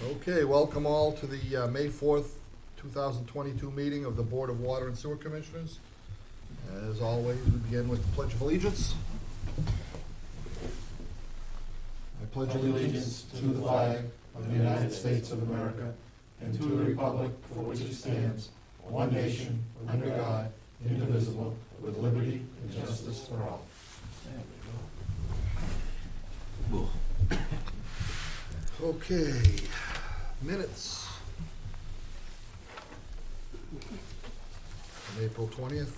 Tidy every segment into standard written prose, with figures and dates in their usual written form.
Okay, welcome all to the May 4th, 2022 meeting of the Board of Water and Sewer Commissioners. As always, we begin with the Pledge of Allegiance. I pledge Allegiance to the flag of the United States of America and to the republic for which it stands, one nation, under God, indivisible, with liberty and justice for all. Okay, minutes. On April 20th.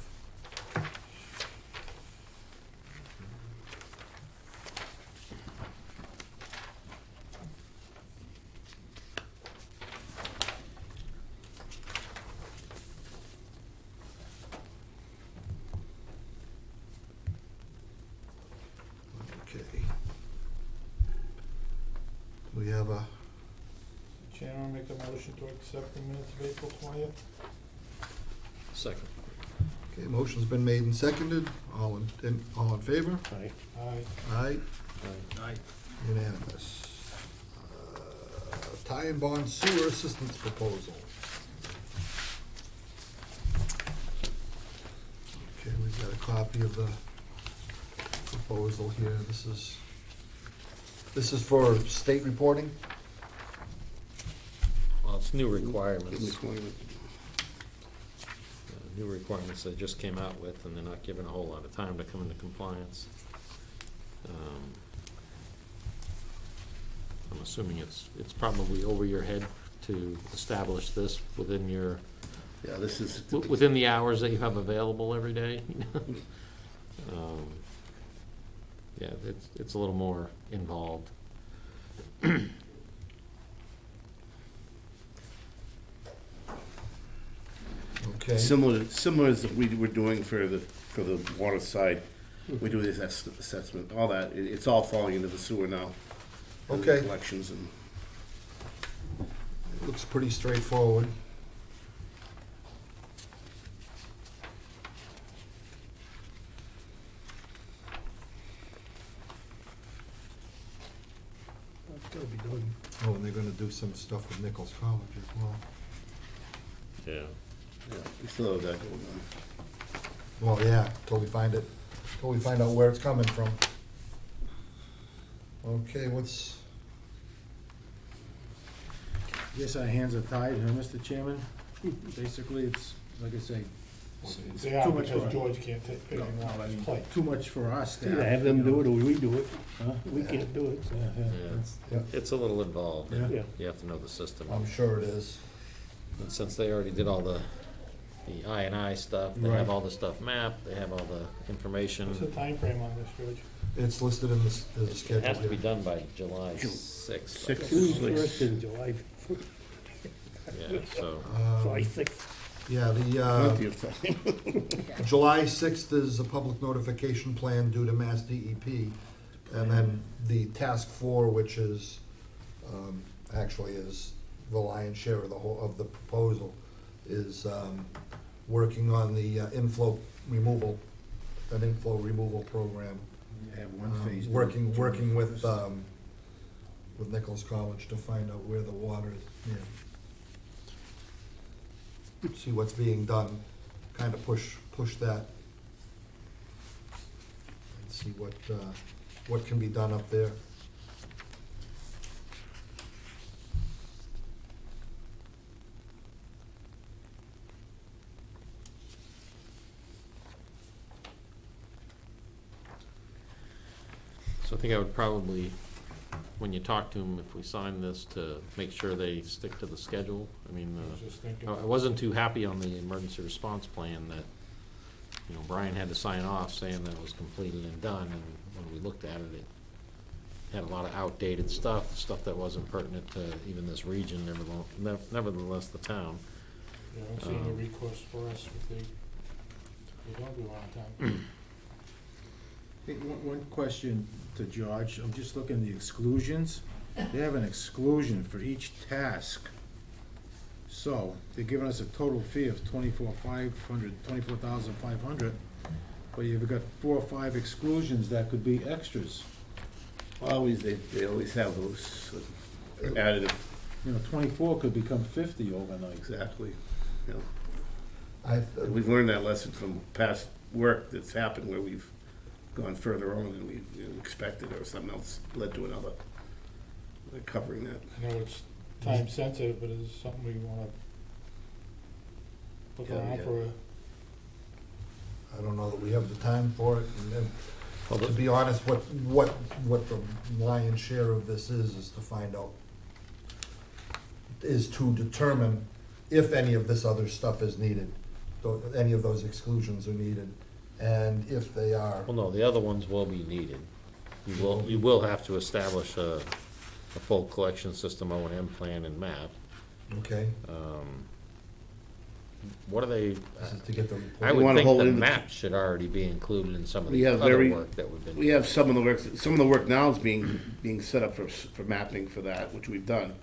Okay. We have a, Chairman, make a motion to accept the minutes of April 20th. Second. okay, motion's been made and seconded. All in favor? Aye. Aye. Aye. Aye. Unanimous. Tie and bond sewer assistance proposal. Okay, we've got a copy of the proposal here. This is for state reporting? Well, it's new requirements. New requirements they just came out with, and they're not given a whole lot of time to come into compliance. I'm assuming it's probably over your head to establish this within your, Yeah, this is, within the hours that you have available every day. Yeah, it's a little more involved. Okay. similar as we were doing for the water side. We do this assessment, all that, it's all falling into the sewer now. Okay. Collections and, Looks pretty straightforward. That's gotta be done. Oh, and they're gonna do some stuff with Nichols College as well. Yeah. yeah, we still have that going on. Well, yeah, till we find out where it's coming from. Okay, what's, Yes, our hands are tied, Mr. Chairman. Basically, it's, like I say, it's They are, too much because for, George can't take it no, anymore on I his mean, plate. too much for us to Either have them do it or we do it. We can't do it, so. Yeah, it's a little involved. Yeah. Yeah. You have to know the system. I'm sure it is. And since they already did all the I&I stuff, they have Right. all the stuff mapped, they have all the information. What's the timeframe on this, George? It's listed in the schedule. It has to be here. done by July 6th. June 1st and July, Yeah, so, July Um, 6th. Yeah, Plenty the, of time. July 6th is a public notification plan due to Mass DEP. And then the task 4, which is, actually is the lion's share of the proposal, is, working on the inflow removal program. We have one phase. Working with Nichols College to find out where the water is, see what's being done, kind of push that. And see what can be done up there. so I think I would probably, when you talk to them, if we sign this, to make sure they stick to the schedule. I mean, I was just thinking. I wasn't too happy on the emergency response plan that, you know, Brian had to sign off saying that it was completed and done, and when we looked at it, it had a lot of outdated stuff that wasn't pertinent to even this region, nevertheless the town. Yeah, I don't see any recourse for us if they don't do it on time. Hey, one question to George. I'm just looking at the exclusions. They have an exclusion for each task. So they're giving us a total fee of $24,500, but you've got 4 or 5 exclusions that could be extras. Always, they always have those additive You know, 24 could become 50 overnight. Exactly. You know, I, and we've learned that lesson from past work that's happened where we've gone further on than we expected, or something else led to another. We're covering that. I know it's time sensitive, but it's something we wanna look Yeah, around yeah. for. I don't know that we have the time for it, and Well, to be honest, what the lion's share of this is to find out, is to determine if any of this other stuff is needed, any of those exclusions are needed, and if they are, Well, no, the other ones will be needed. You will have to establish a full collection system, O&M plan and map. okay? What are they, This is to get the I report. We would wanna think hold the it in the- map should already be included in some of We the have other very- work that we've been. We have some of the work now is being set up for mapping for that, which we've done.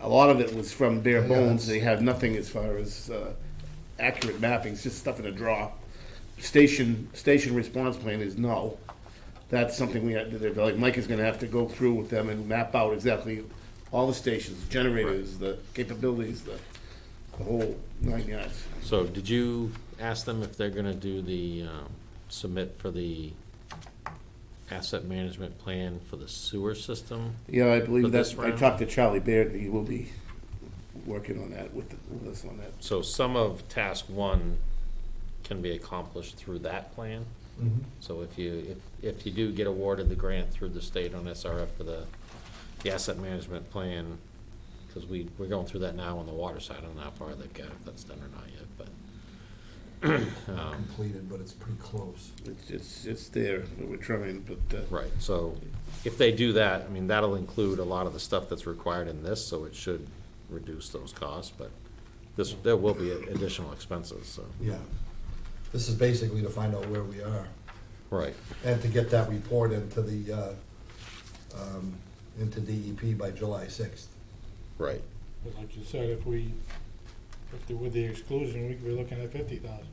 A lot of it was from bare Yeah, bones. that's- They have nothing as far as accurate mapping, it's just stuff in a draw. Station response plan is no. That's something we had, like Mike is gonna have to go through with them and map out exactly all the stations, generators, the capabilities, the whole 9 yards. So did you ask them if they're gonna do the, submit for the asset management plan for the sewer system? Yeah, I For believe this that's, I round? talked to Charlie Baird, he will be working on that with us on that. So some of task one can be accomplished through that plan? Mhm. So if you do get awarded the grant through the state on SRF for the asset management plan, because we're going through that now on the water side, I don't know how far they've got, if that's done or not yet, but. Completed, but it's pretty close. It's there, we're trying, but, Right, so if they do that, I mean, that'll include a lot of the stuff that's required in this, so it should reduce those costs, but there will be additional expenses, so. Yeah. This is basically to find out where we are, Right, and to get that report into the, into DEP by July 6th. right. But like you said, with the exclusion, we're looking at 50,000.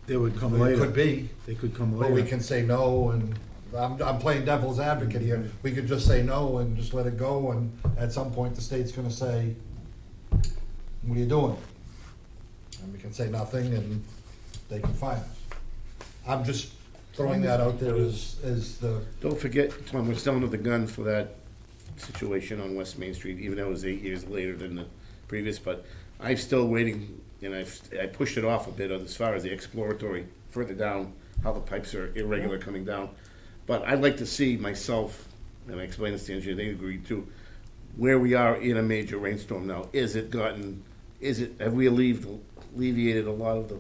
They would come But it later. could be, They could come but we later. can say no, and I'm playing devil's advocate here. We could just say no and just let it go, and at some point, the state's gonna say, what are you doing? And we can say nothing, and they can fine us. I'm just throwing that out there as the, don't forget, Tom, we're still under the gun for that situation on West Main Street, even though it was 8 years later than the previous, but I'm still waiting, and I pushed it off a bit as far as the exploratory further down, how the pipes are irregular coming down. But I'd like to see myself, and I explained this to the engineer, they agreed too, where we are in a major rainstorm now. Have we alleviated a lot of the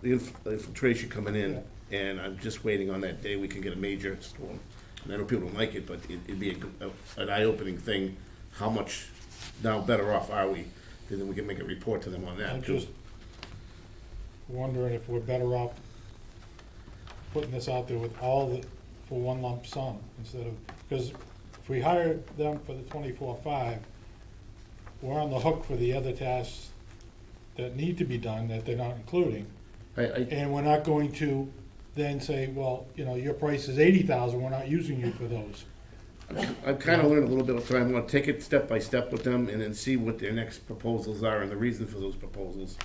infiltration coming in? And I'm just waiting on that day we can get a major storm. And I know people don't like it, but it'd be an eye-opening thing. How much now better off are we? Then we can make a report to them on that I'm too. just wondering if we're better off putting this out there with for one lump sum instead of, because if we hire them for the 24/5, we're on the hook for the other tasks that need to be done that they're not including. And we're not going to then say, well, your price is 80,000, we're not using you for those. I've kind of learned a little bit, but I want to take it step by step with them and then see what their next proposals are and the reason for those proposals.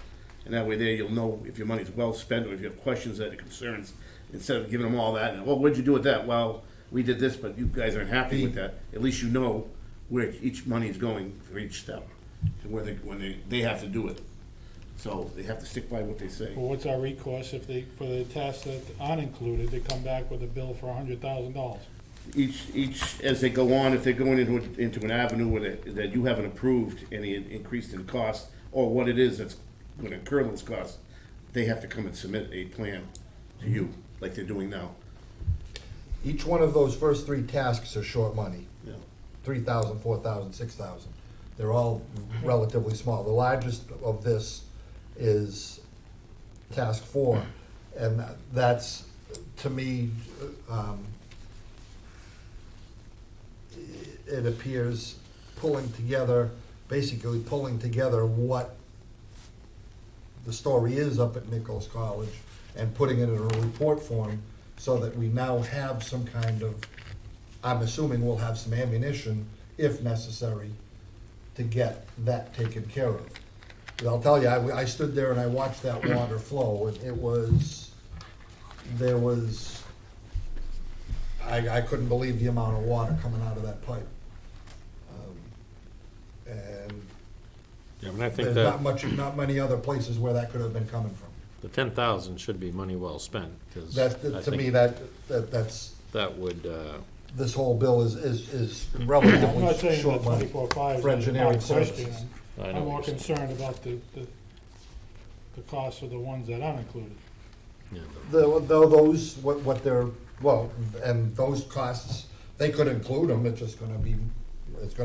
And that way there you'll know if your money's well spent or if you have questions or concerns, instead of giving them all that, and, well, what'd you do with that? Well, we did this, but you guys aren't happy with that. At least you know where each money is going for each step and when they have to do it. So they have to stick by what they say. Well, what's our recourse if for the tasks that aren't included, they come back with a bill for $100,000? Each, as they go on, if they're going into an avenue where that you haven't approved any increase in cost, or what it is that's gonna incur those costs, they have to come and submit a plan to you, like they're doing now. each one of those first 3 tasks are short money. Yeah. 3,000, 4,000, 6,000. They're all relatively small. The largest of this is task 4, and that's, to me, it appears basically pulling together what the story is up at Nichols College and putting it in a report form so that we now have some kind of, I'm assuming we'll have some ammunition if necessary, to get that taken care of. 'Cause I'll tell you, I stood there and I watched that water flow, and I couldn't believe the amount of water coming out of that pipe. And Yeah, I mean, I think there's that not many other places where that could have been coming from. the 10,000 should be money well spent, because That, to me, that's, that would, this whole bill is I'm not relatively saying that short money 24/5 for is engineering not a question. services. I know I'm more what you're saying. concerned about the cost of the ones that aren't included. Yeah, Those, what they're, well, and those costs, they could include them, it's gonna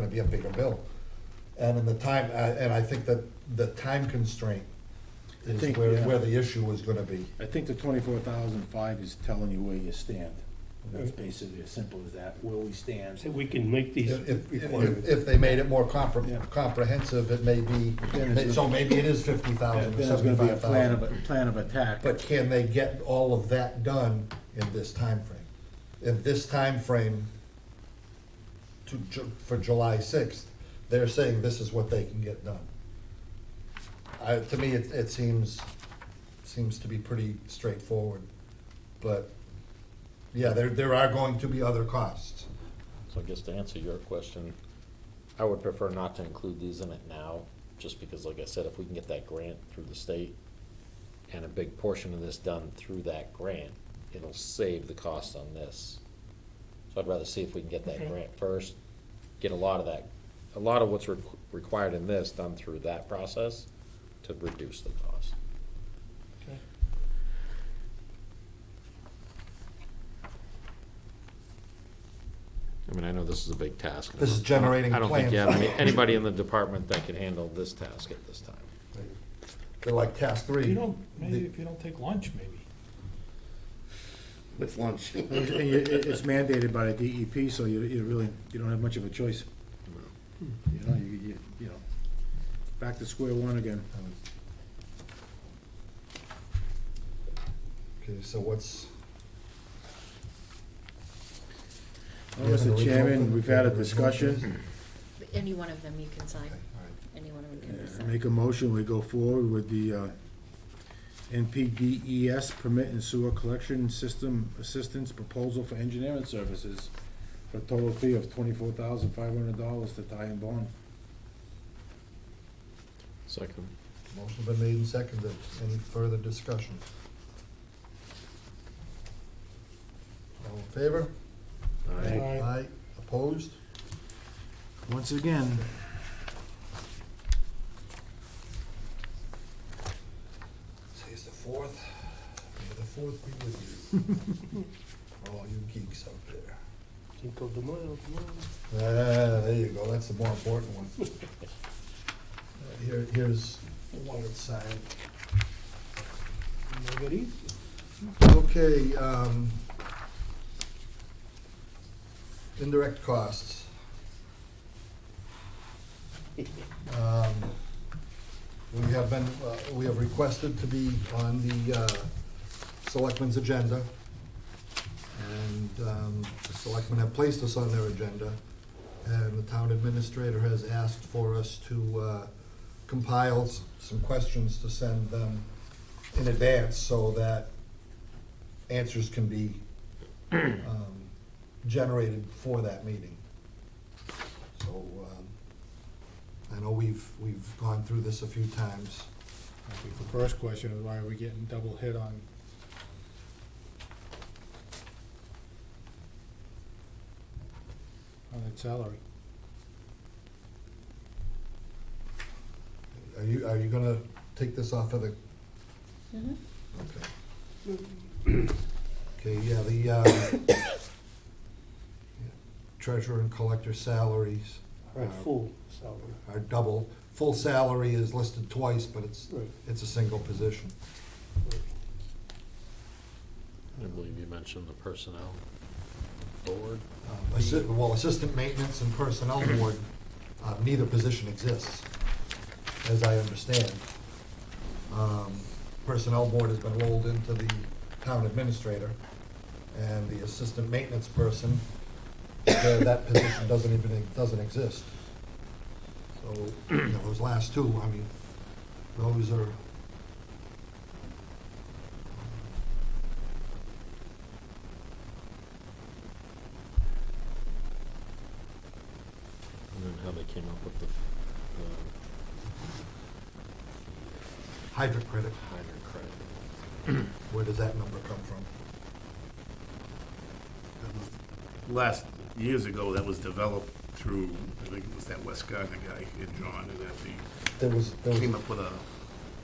be a bigger bill. And in the time, and I think that the time constraint I is think, where yeah. the issue is gonna be. I think the 24,005 is telling you where you stand. That's basically as simple as that, where we stand. So we can make these If requirements. they made it more Yeah. comprehensive, it may be, Then it's- so maybe it is 50,000 or Then there's gonna be a 75,000. plan of attack. But can they get all of that done in this timeframe? In this timeframe for July 6th, they're saying this is what they can get done. To me, it seems to be pretty straightforward, but, yeah, there are going to be other costs. So I guess to answer your question, I would prefer not to include these in it now, just because, like I said, if we can get that grant through the state and a big portion of this done through that grant, it'll save the cost on this. So I'd rather see if we can get that Okay. grant first, get a lot of what's required in this done through that process to reduce the cost. Okay. I mean, I know this is a big task. This is generating I don't think you have plans. anybody in the department that can handle this task at this time. They're like task If 3. you don't, maybe if you don't take lunch, maybe. With lunch. And it's mandated by the DEP, so you really, you don't have much of a choice. You know, you know, back to square one again. Okay, so what's? Well, Mr. Chairman, we've had a discussion. Any one of them you can sign, Okay, all right. any one of them can be signed. Make a motion, we go forward with the NPDES Permit and Sewer Collection System Assistance Proposal for Engineering Services for a total fee of $24,500 to Ty and Bond. Second. Motion's been made and seconded. Any further discussion? All in favor? Aye. Aye. Opposed? Once again, Today's the 4th. May the 4th be with you. All you geeks out there. Cinco de Mayo tomorrow. There you go. That's the more important one. Here's the one that's signed. Make it easy. Okay, indirect costs. We have requested to be on the selectmen's agenda. And the selectmen have placed us on their agenda. And the town administrator has asked for us to compile some questions to send them in advance so that answers can be generated for that meeting. So, I know we've gone through this a few times. I think the first question is why are we getting double hit on that salary? Are you gonna take this off of the, Mhm. okay. Okay, yeah, the treasurer and collector salaries Our full salary. are double. Full salary is listed twice, but Right. it's a single position. I believe you mentioned the personnel board. Assistant maintenance and personnel board, neither position exists, as I understand. Personnel board has been rolled into the town administrator, and the assistant maintenance person that position doesn't exist. So, those last two, I mean, those are. And then how they came up with the Hydrant credit, hydrant credit. where does that number come from? Last, years ago, that was developed through, I think it was that West Gardner guy and John, and that There came up with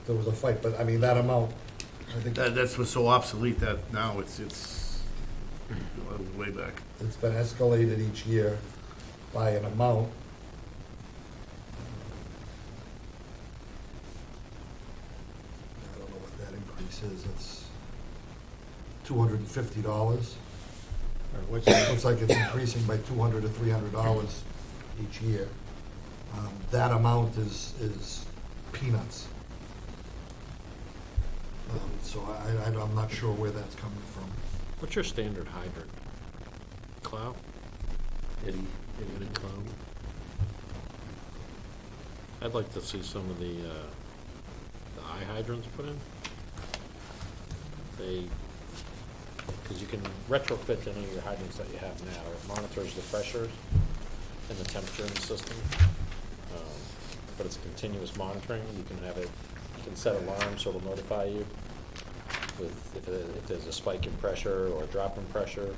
was a fight, but I mean, that amount, I think that's what's so obsolete that now it's way back. it's been escalated each year by an amount. I don't know what that increase is, it's $250. Or what's, Looks like it's increasing by $200 to $300 each year. That amount is peanuts. So I'm not sure where that's coming from. What's your standard hydrant? Cloud? Eddie Cloud? I'd like to see some of the eye hydrants put in. Because you can retrofit any of your hydrants that you have now. It monitors the pressures and the temperature in the system. But it's continuous monitoring. You can set alarms so it'll notify you if there's a spike in pressure or a drop in pressure.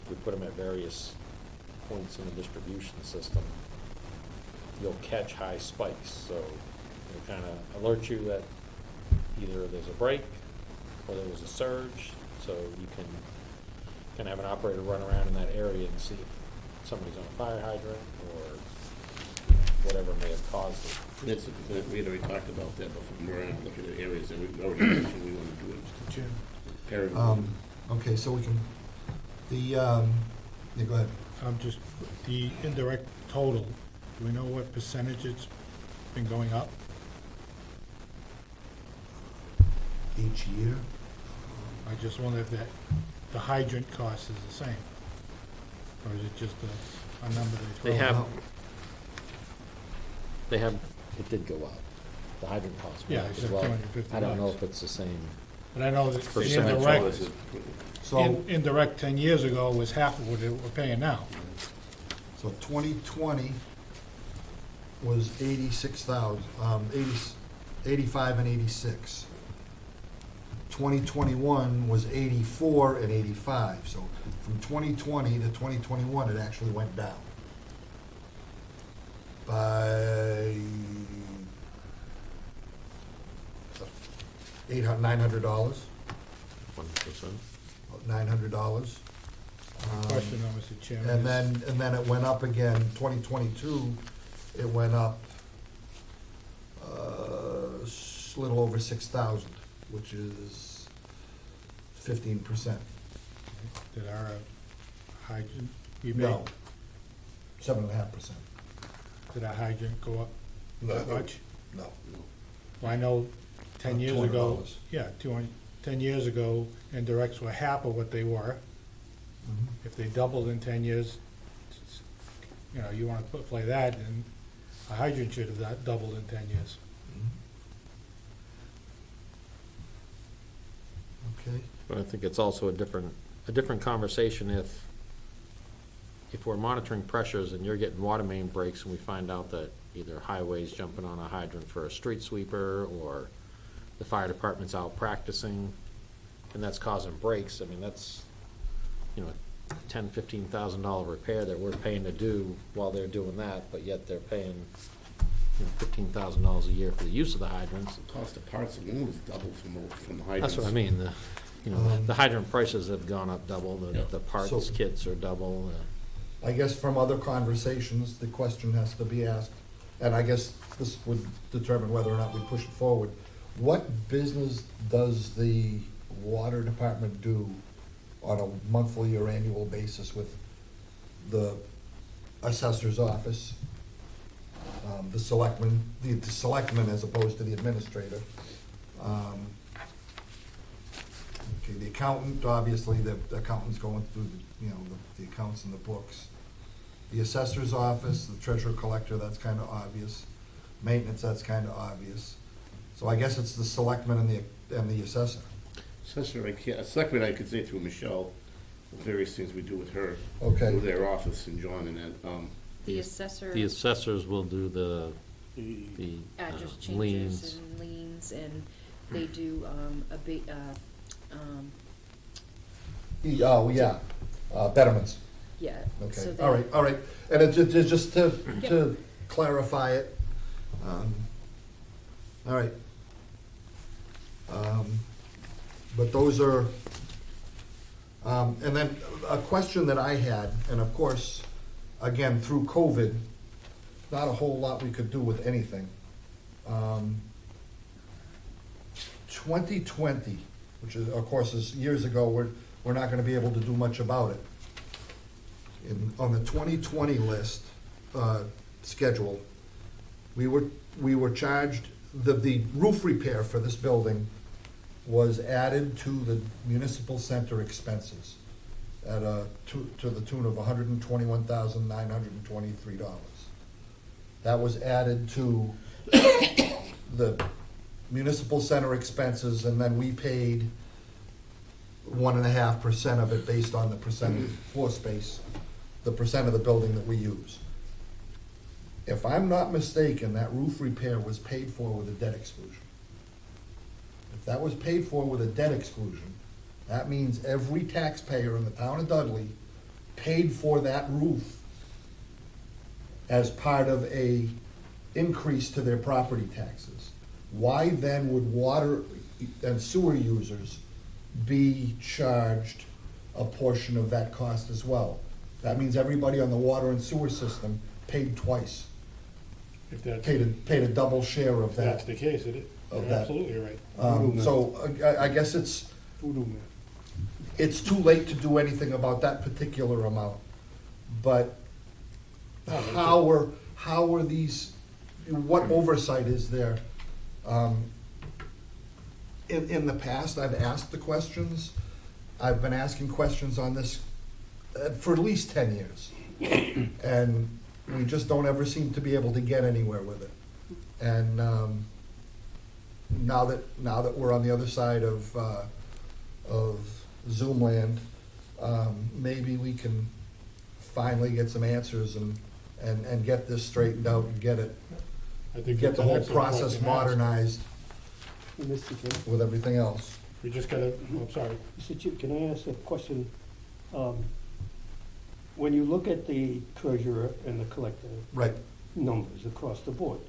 If we put them at various points in the distribution system, you'll catch high spikes. So it'll kind of alert you that either there's a break or there was a surge, so you can have an operator run around in that area and see if somebody's on a fire hydrant or whatever may have caused it. That's, we had already talked about that before, we're looking at areas that we already mentioned we want to do it. Mr. Chair? Perry. Okay, so we can, yeah, go ahead. Just the indirect total, do we know what percentage it's been going up? Each year, I just wonder if the hydrant cost is the same, or is it just a number they throw out? It did go up. The hydrant cost Yeah, went up it's as like well. $250. I don't know if it's the same. But I know that the Percentage indirect, so, indirect 10 years ago was half of what we're paying now. so 2020 was 86,000, 85 and 86. 2021 was 84 and 85, so from 2020 to 2021, it actually went down by $900, $1%. $900. Question though, Mr. Chairman. And then it went up again, 2022, it went up a little over 6,000, which is 15%. Did our hydrant, rebate, No, 7.5%. did our hydrant go up that much? No. Well, I know 10 years ago, $200. yeah, 10 years ago, indirects were half of what they were. Mhm. If they doubled in 10 years, you wanna play that, and a hydrant should have doubled in 10 years. Okay, But I think it's also a different conversation if we're monitoring pressures and you're getting water main breaks and we find out that either highway's jumping on a hydrant for a street sweeper or the fire department's out practicing and that's causing breaks. I mean, that's, $10,000, $15,000 repair that we're paying to do while they're doing that, but yet they're paying, $15,000 a year for the use of the hydrants. The cost of parts alone is double from the hydrants. That's what I mean, the hydrant prices have gone up double, Yeah. the parts So- kits are double. I guess from other conversations, the question has to be asked, and I guess this would determine whether or not we push it forward. What business does the water department do on a monthly or annual basis with the assessor's office, the selectman as opposed to the administrator? Okay, the accountant, obviously, the accountant's going through, the accounts and the books. The assessor's office, the treasurer collector, that's kinda obvious. Maintenance, that's kinda obvious. So I guess it's the selectman and the assessor. Assessor, I can't, selectmen I could say through Michelle, the various things we do with her. Okay. Through their office and John and that, The assessor, The assessors will do the address changes liens. and liens, and they do, Oh, yeah, betterments. yeah. so Okay, they- all right. And it's just to clarify it. All right. But those are, and then a question that I had, and of course, again, through COVID, not a whole lot we could do with anything. 2020, which is, of course, is years ago, we're not gonna be able to do much about it. On the 2020 list, schedule, we were charged, the roof repair for this building was added to the municipal center expenses at to the tune of $121,923. That was added to the municipal center expenses, and then we paid 1.5% of it based on the percent of floor space, the percent of the building that we use. If I'm not mistaken, that roof repair was paid for with a debt exclusion. If that was paid for with a debt exclusion, that means every taxpayer in the town of Dudley paid for that roof as part of a increase to their property taxes. Why then would water and sewer users be charged a portion of that cost as well? That means everybody on the water and sewer system paid twice, If that's, paid a double share of if that's that. the case, you're Of that. absolutely right. So I guess it's too late to do anything about that particular amount. But how are these, what oversight is there? In the past, I've asked the questions. I've been asking questions on this for at least 10 years. And we just don't ever seem to be able to get anywhere with it. And now that we're on the other side of Zoom land, maybe we can finally get some answers and get this straightened out and get I think the that's an whole excellent process question to ask. modernized Mr. Chairman, with everything else. We just gotta, I'm sorry, Mr. Chair, can I ask a question? When you look at the treasurer and the collector Right, numbers across the board,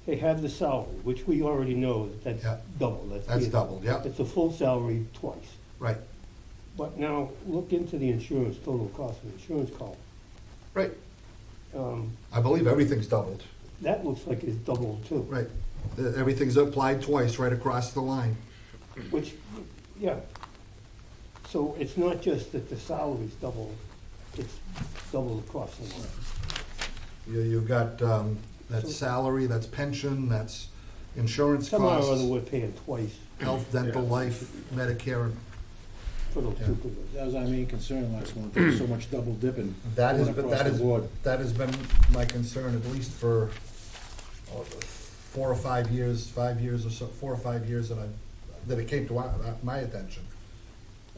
they have the salary, which we already know that Yeah. that's double. That's doubled, yeah. It's a full salary twice. right, But now, look into the insurance, total cost of insurance call. right. Um, I believe everything's doubled, That looks like it's doubled too. right. Everything's applied twice, right across the line. Which, yeah. So it's not just that the salary's double, it's double across the line. You've got, that's salary, that's pension, that's insurance Somehow or other, costs, we're paying twice health, dental, life, Medicare. for those Yeah. two positions. That was our main concern last month, there was so much double dipping That has going been, across the board. that has been my concern at least for 4 or 5 years, 5 years or so, 4 or 5 years that it came to my attention.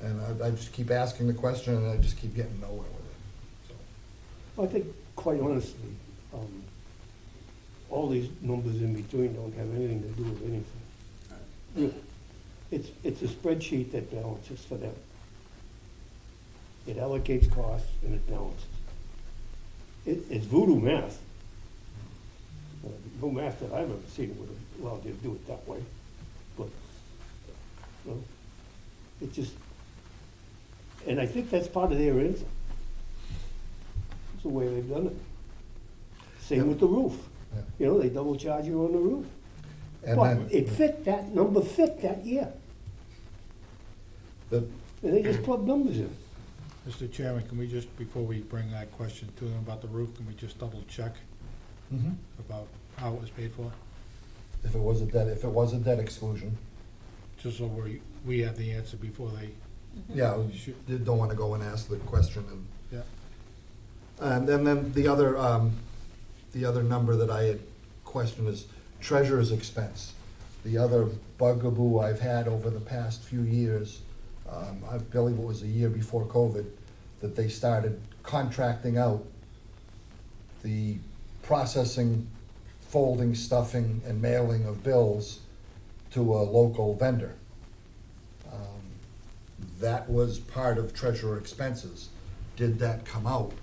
And I just keep asking the question and I just keep getting nowhere with it, so. I think, quite honestly, all these numbers in between don't have anything to do with anything. Really. It's a spreadsheet that balances for them. It allocates costs and it balances. It's voodoo math. No math that I've ever seen would have allowed you to do it that way. But, you know, it just, and I think that's part of their answer. It's the way they've done it. Same with the roof. Yeah. You know, they double charge you on the roof. And But then, it fit, that number fit that year. the, And they just plug numbers in. Mr. Chairman, can we just, before we bring that question to them about the roof, can we just double check mhm. about how it was paid for? If it was a debt exclusion, Just so we have the answer before they Yeah, we don't wanna go and ask the question and. Yeah. And then the other number that I had questioned is treasurer's expense. The other bugaboo I've had over the past few years, I believe it was a year before COVID, that they started contracting out the processing, folding, stuffing, and mailing of bills to a local vendor. That was part of treasurer expenses. Did that come out?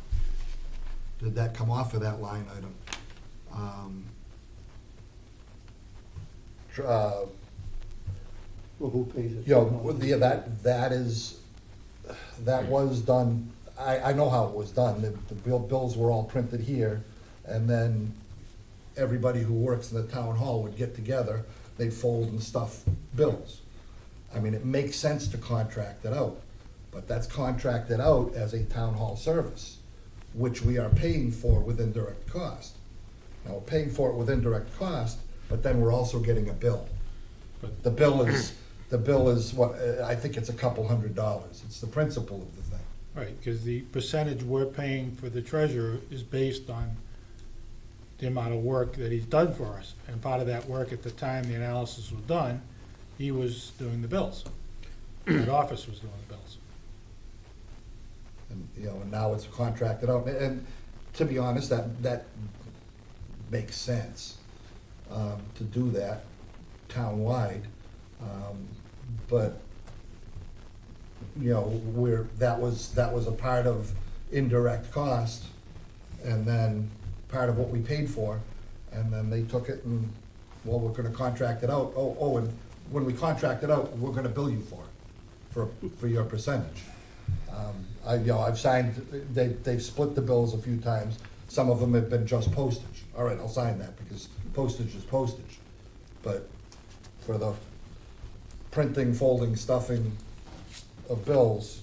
Did that come off of that line item? Well, who pays it? That was done, I know how it was done. The bills were all printed here, and then everybody who works in the town hall would get together, they'd fold and stuff bills. I mean, it makes sense to contract it out, but that's contracted out as a town hall service, which we are paying for with indirect cost. Now, we're paying for it with indirect cost, but then we're also getting a bill. But- The bill is what, I think it's a couple $100. It's the principle of the thing. Right, because the percentage we're paying for the treasurer is based on the amount of work that he's done for us. And part of that work, at the time the analysis was done, he was doing the bills. That office was doing the bills. And, and now it's contracted out. And to be honest, that makes sense, to do that townwide. But, that was a part of indirect cost, and then part of what we paid for, and then they took it and, well, we're gonna contract it out. And when we contract it out, we're gonna bill you for your percentage. I've signed, they've split the bills a few times. Some of them have been just postage. All right, I'll sign that because postage is postage. But for the printing, folding, stuffing of bills,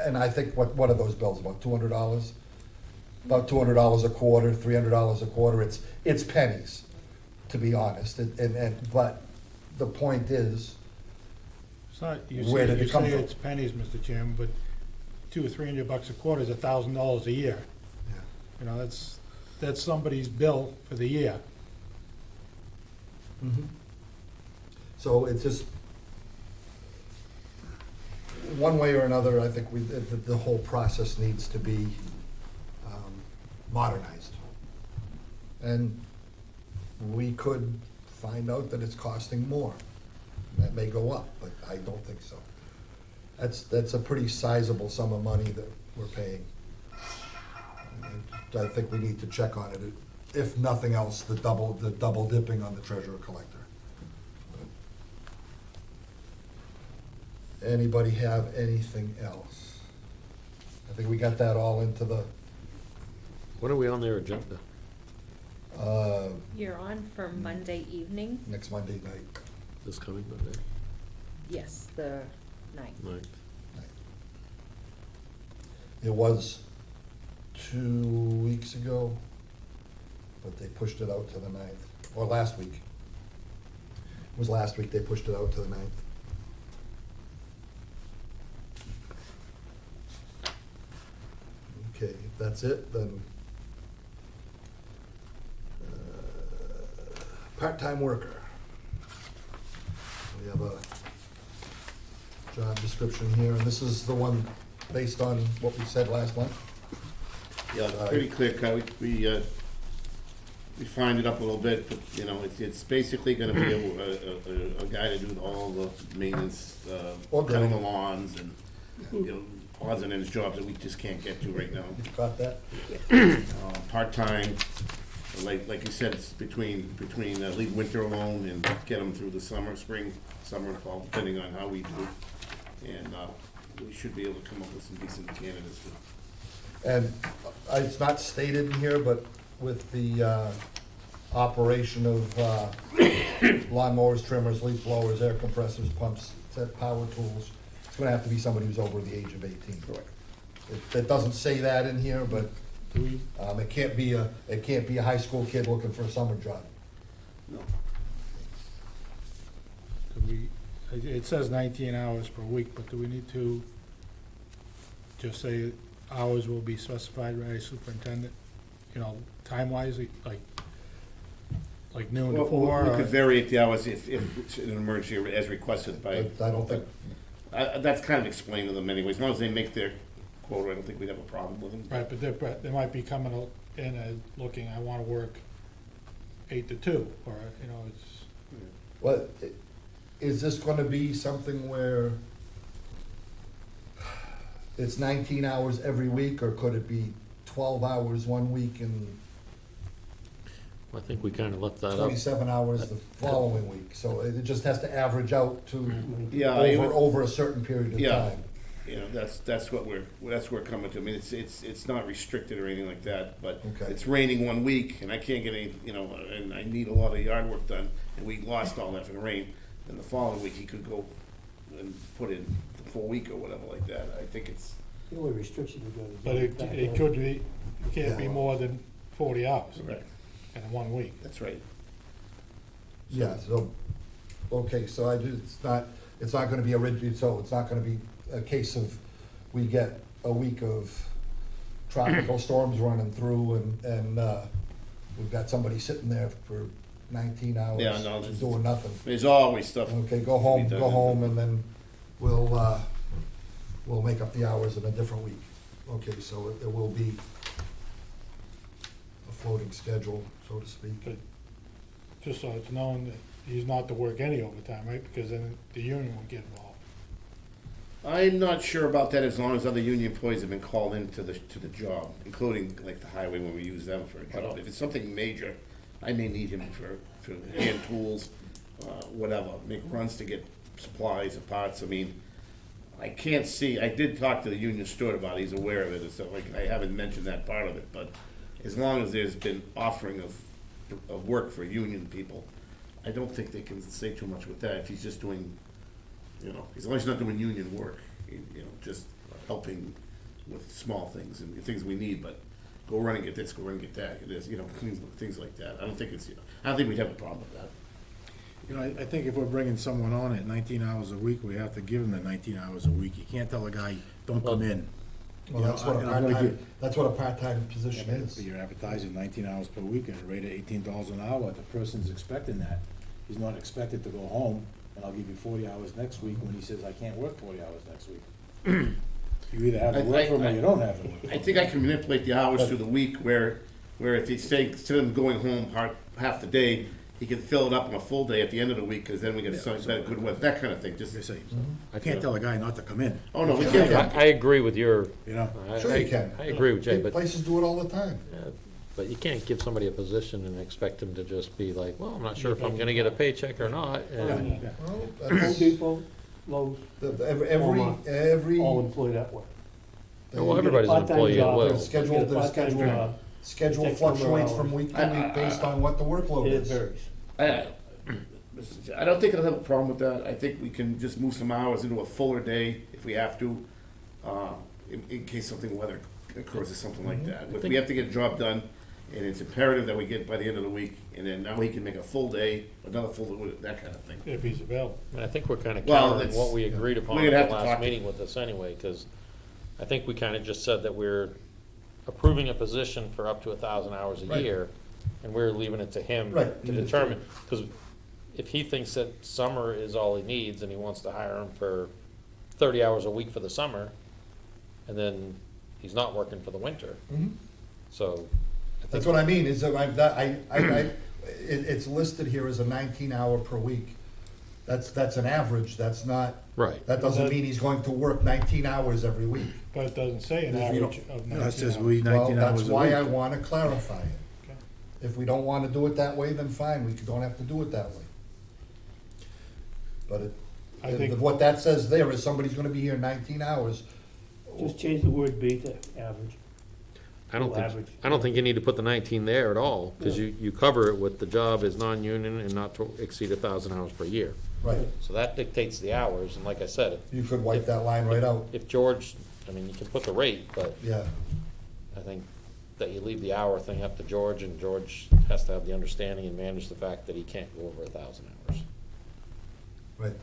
and I think, what are those bills, about $200? About $200 a quarter, $300 a quarter, it's pennies, to be honest, but the point is, It's not, Where did it you come say from? it's pennies, Mr. Chairman, but $200 or $300 a quarter is $1,000 a year. That's somebody's bill for the year. so it's just, one way or another, I think the whole process needs to be modernized. And we could find out that it's costing more. That may go up, but I don't think so. That's a pretty sizable sum of money that we're paying. I think we need to check on it, if nothing else, the double dipping on the treasurer collector. Anybody have anything else? I think we got that all into the, When are we on their agenda? You're on for Monday evening? next Monday night. This coming Monday? Yes, the 9th. Ninth. It was 2 weeks ago, but they pushed it out to the 9th, or last week. It was last week they pushed it out to the 9th. Okay, if that's it, then part-time worker. We have a job description here, and this is the one based on what we said last month. Yeah, it's pretty clear cut. We refined it up a little bit, but, it's basically gonna be a guy to do all the maintenance, Or cutting the girl. lawns and, odds and ends jobs that we just can't get to right now. You caught that? Part-time, like you said, it's between leave winter alone and get them through the summer, and fall, depending on how we do. And, we should be able to come up with some decent candidates for. And it's not stated in here, but with the operation of lawnmowers, trimmers, leaf blowers, air compressors, pumps, power tools, it's gonna have to be somebody who's over the age of 18. Correct. It doesn't say that in here, but Do we, it can't be a high school kid looking for a summer job. No. could we it says 19 hours per week, but do we need to just say hours will be specified by superintendent? You know, time-wise, like noon to Well, 4? we or- could variate the hours if it's an emergency as requested by, I don't think, that's kind of explained to them anyway, as long as they make their quota, I don't think we'd have a problem with them. Right, but they might be coming in and looking, I wanna work 8 to 2, or, you know, it's, what, is this gonna be something where it's 19 hours every week, or could it be 12 hours one week and I think we kind of left that up. 27 hours the following week? So it just has to average out to Yeah, I would- over a certain period of Yeah. time. You know, that's what we're coming to. I mean, it's not restricted or anything like that, but Okay. it's raining one week and I can't get any, you know, and I need a lot of yard work done, and we lost all that for the rain. Then the following week, he could go and put in the full week or whatever like that. I think it's, The only restriction we got is. but it could be, it can't be Yeah. more than 40 hours correct, in 1 week. that's right. Yeah, so, okay, so it's not gonna be a rigid, so it's not gonna be a case of, we get a week of tropical storms running through and, we've got somebody sitting there for 19 hours Yeah, no, this- doing nothing. There's always stuff. Okay, go to be home, done. and then we'll make up the hours in a different week. Okay, so it will be a floating schedule, so to speak. But just so it's known that he's not to work any overtime, right? Because then the union will get involved. I'm not sure about that as long as other union employees have been called into the job, including like the highway when we use them for a job. If it's something major, I may need him for hand tools, whatever, make runs to get supplies and parts. I mean, I can't see, I did talk to the union steward about it, he's aware of it, and stuff like, I haven't mentioned that part of it, but as long as there's been offering of work for union people, I don't think they can say too much with that if he's just doing, you know, as long as he's not doing union work, you know, just helping with small things and things we need, but go run and get this, go run and get that, it is, you know, things like that. I don't think it's, I don't think we'd have a problem with that. You know, I think if we're bringing someone on at 19 hours a week, we have to give them the 19 hours a week. You can't tell a guy, don't come in. Well, You that's know, what a and I'm gonna part-time, give- that's what a part-time position But is. you're advertising 19 hours per week at a rate of $18 an hour. The person's expecting that. He's not expected to go home, and I'll give you 40 hours next week when he says, I can't work 40 hours next week. You either have to work for him or you don't have to work for I him. think I can manipulate the hours through the week where if he say, instead of going home half the day, he can fill it up on a full day at the end of the week, because then we get some better good weather, that kind of thing, just, Like I say, I can't tell a guy not to come in, oh no, we Yeah. can't. I agree with your, you know? Sure you can. I agree with Jay, but, Places do it all the time. but you can't give somebody a position and expect them to just be like, well, I'm not sure if I'm gonna get a paycheck or not, and, Yeah. Well, Home that's, Depot, Lowe's, every, all employ that way. well, everybody's an Part-time employee at job, will. get a Schedule, the part-time schedule, job, schedule Takes number of fluctuates from hours. week to week based on what the workload It is. varies. I don't think I'll have a problem with that. I think we can just move some hours into a fuller day if we have to, in case something weather occurs or something like that. If we have to get a job done, and it's imperative that we get by the end of the week, and then now he can make a full day, another full, that kind of thing. If he's available. And I think we're kinda Well, countering it's- what we agreed upon we're at gonna the have to last talk- meeting with this anyway, cause I think we kinda just said that we're approving a position for up to 1,000 hours a Right. year, and we're leaving it to him Right. to determine, cause if he thinks that summer is all he needs and he wants to hire him for 30 hours a week for the summer, and then he's not working for the winter, Mhm. so. I That's think- what I mean, is that it's listed here as a 19-hour per week. That's an average, that's not, Right. that doesn't mean he's going to work 19 hours every week. But it doesn't say an If you average of 19 No, hours. it says we Well, 19 that's hours a why I week. wanna clarify it. Okay. If we don't wanna do it that way, then fine, we don't have to do it that way. But I think- what that says there is somebody's gonna be here 19 hours. Just change the word "be" to average. I don't Average. think, I don't think you need to put the 19 there at all, because you cover it with the job is non-union and not to exceed 1,000 hours per year. Right, So that dictates the hours, and like I said, you could wipe that line right out, if George, I mean, you can put the rate, but yeah. I think that you leave the hour thing up to George, and George has to have the understanding and manage the fact that he can't go over 1,000 hours. Right.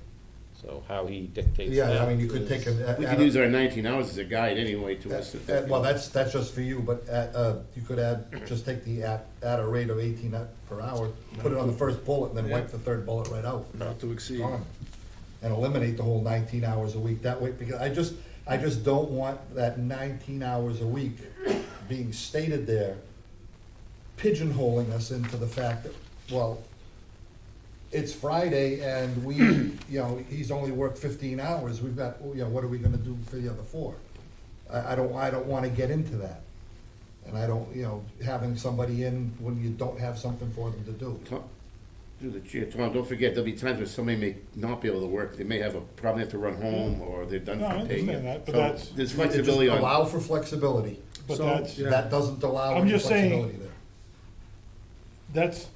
So how he dictates that. Yeah, I mean, you could take is- a. We could use our 19 hours as a guide anyway to us. Well, that's just for you, but you could just take the at a rate of 18 per hour, put it on the first bullet, and then wipe the third bullet right out. Not to exceed. Gone. And eliminate the whole 19 hours a week that way, because I just don't want that 19 hours a week being stated there, pigeonholing us into the fact that, well, it's Friday and we, he's only worked 15 hours, we've got, what are we gonna do for the other 4? I don't wanna get into that. And I don't, having somebody in when you don't have something for them to do. Through the chair, Tom, don't forget, there'll be times where somebody may not be able to work, they may have probably have to run home, or they're done No, I for the day. understand that, but So that's- there's Just flexibility on. allow for flexibility. But So, that's, yeah. That doesn't allow I'm any just saying- flexibility there. that's,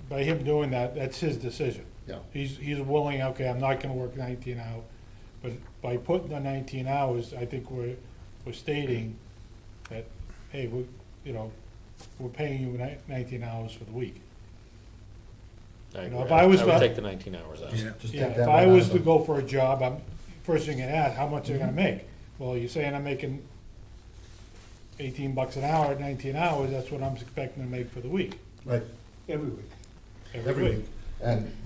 by him doing that, that's his decision. Yeah. He's willing, okay, I'm not gonna work 19 hours, but by putting the 19 hours, I think we're stating that, hey, we're paying you 19 hours for the week. I know, if agree. I was would about- take the 19 hours out. Yeah. Just Yeah, take if that I right was out to of go for a job, first thing you ask, how much they're gonna Mm-hmm. make? Well, you're saying I'm making $18 an hour at 19 hours, that's what I'm expecting to make for the week, Right, Every week. every week.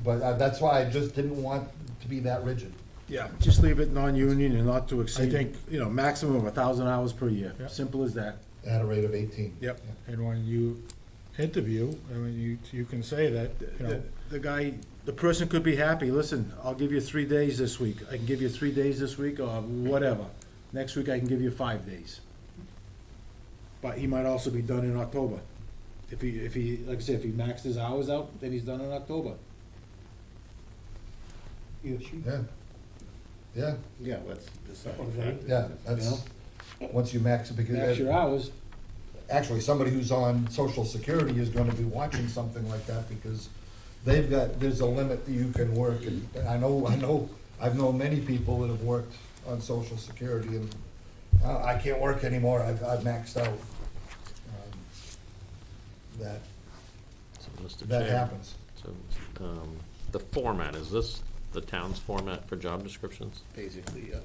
But that's why I just didn't want to be that rigid. Yeah, just leave it non-union and not to exceed, think- maximum of 1,000 hours per year. Yeah. Simple as that. At a rate of 18. Yep. And when you interview, I mean, you can say that, The person could be happy, listen, I'll give you 3 days this week, I can give you 3 days this week, or whatever. Next week I can give you 5 days. But he might also be done in October. If he, like I said, if he maxed his hours out, then he's done in October. He or she. Yeah. Yeah, Yeah, let's decide. Okay. yeah, that's, once you max it, Max because your hours, actually, somebody who's on social security is gonna be watching something like that, because there's a limit that you can work, and I've known many people that have worked on social security, and I can't work anymore, I've maxed out. That So, Mr. Chair, happens. So, the format, is this the town's format for job descriptions? Basically, yeah.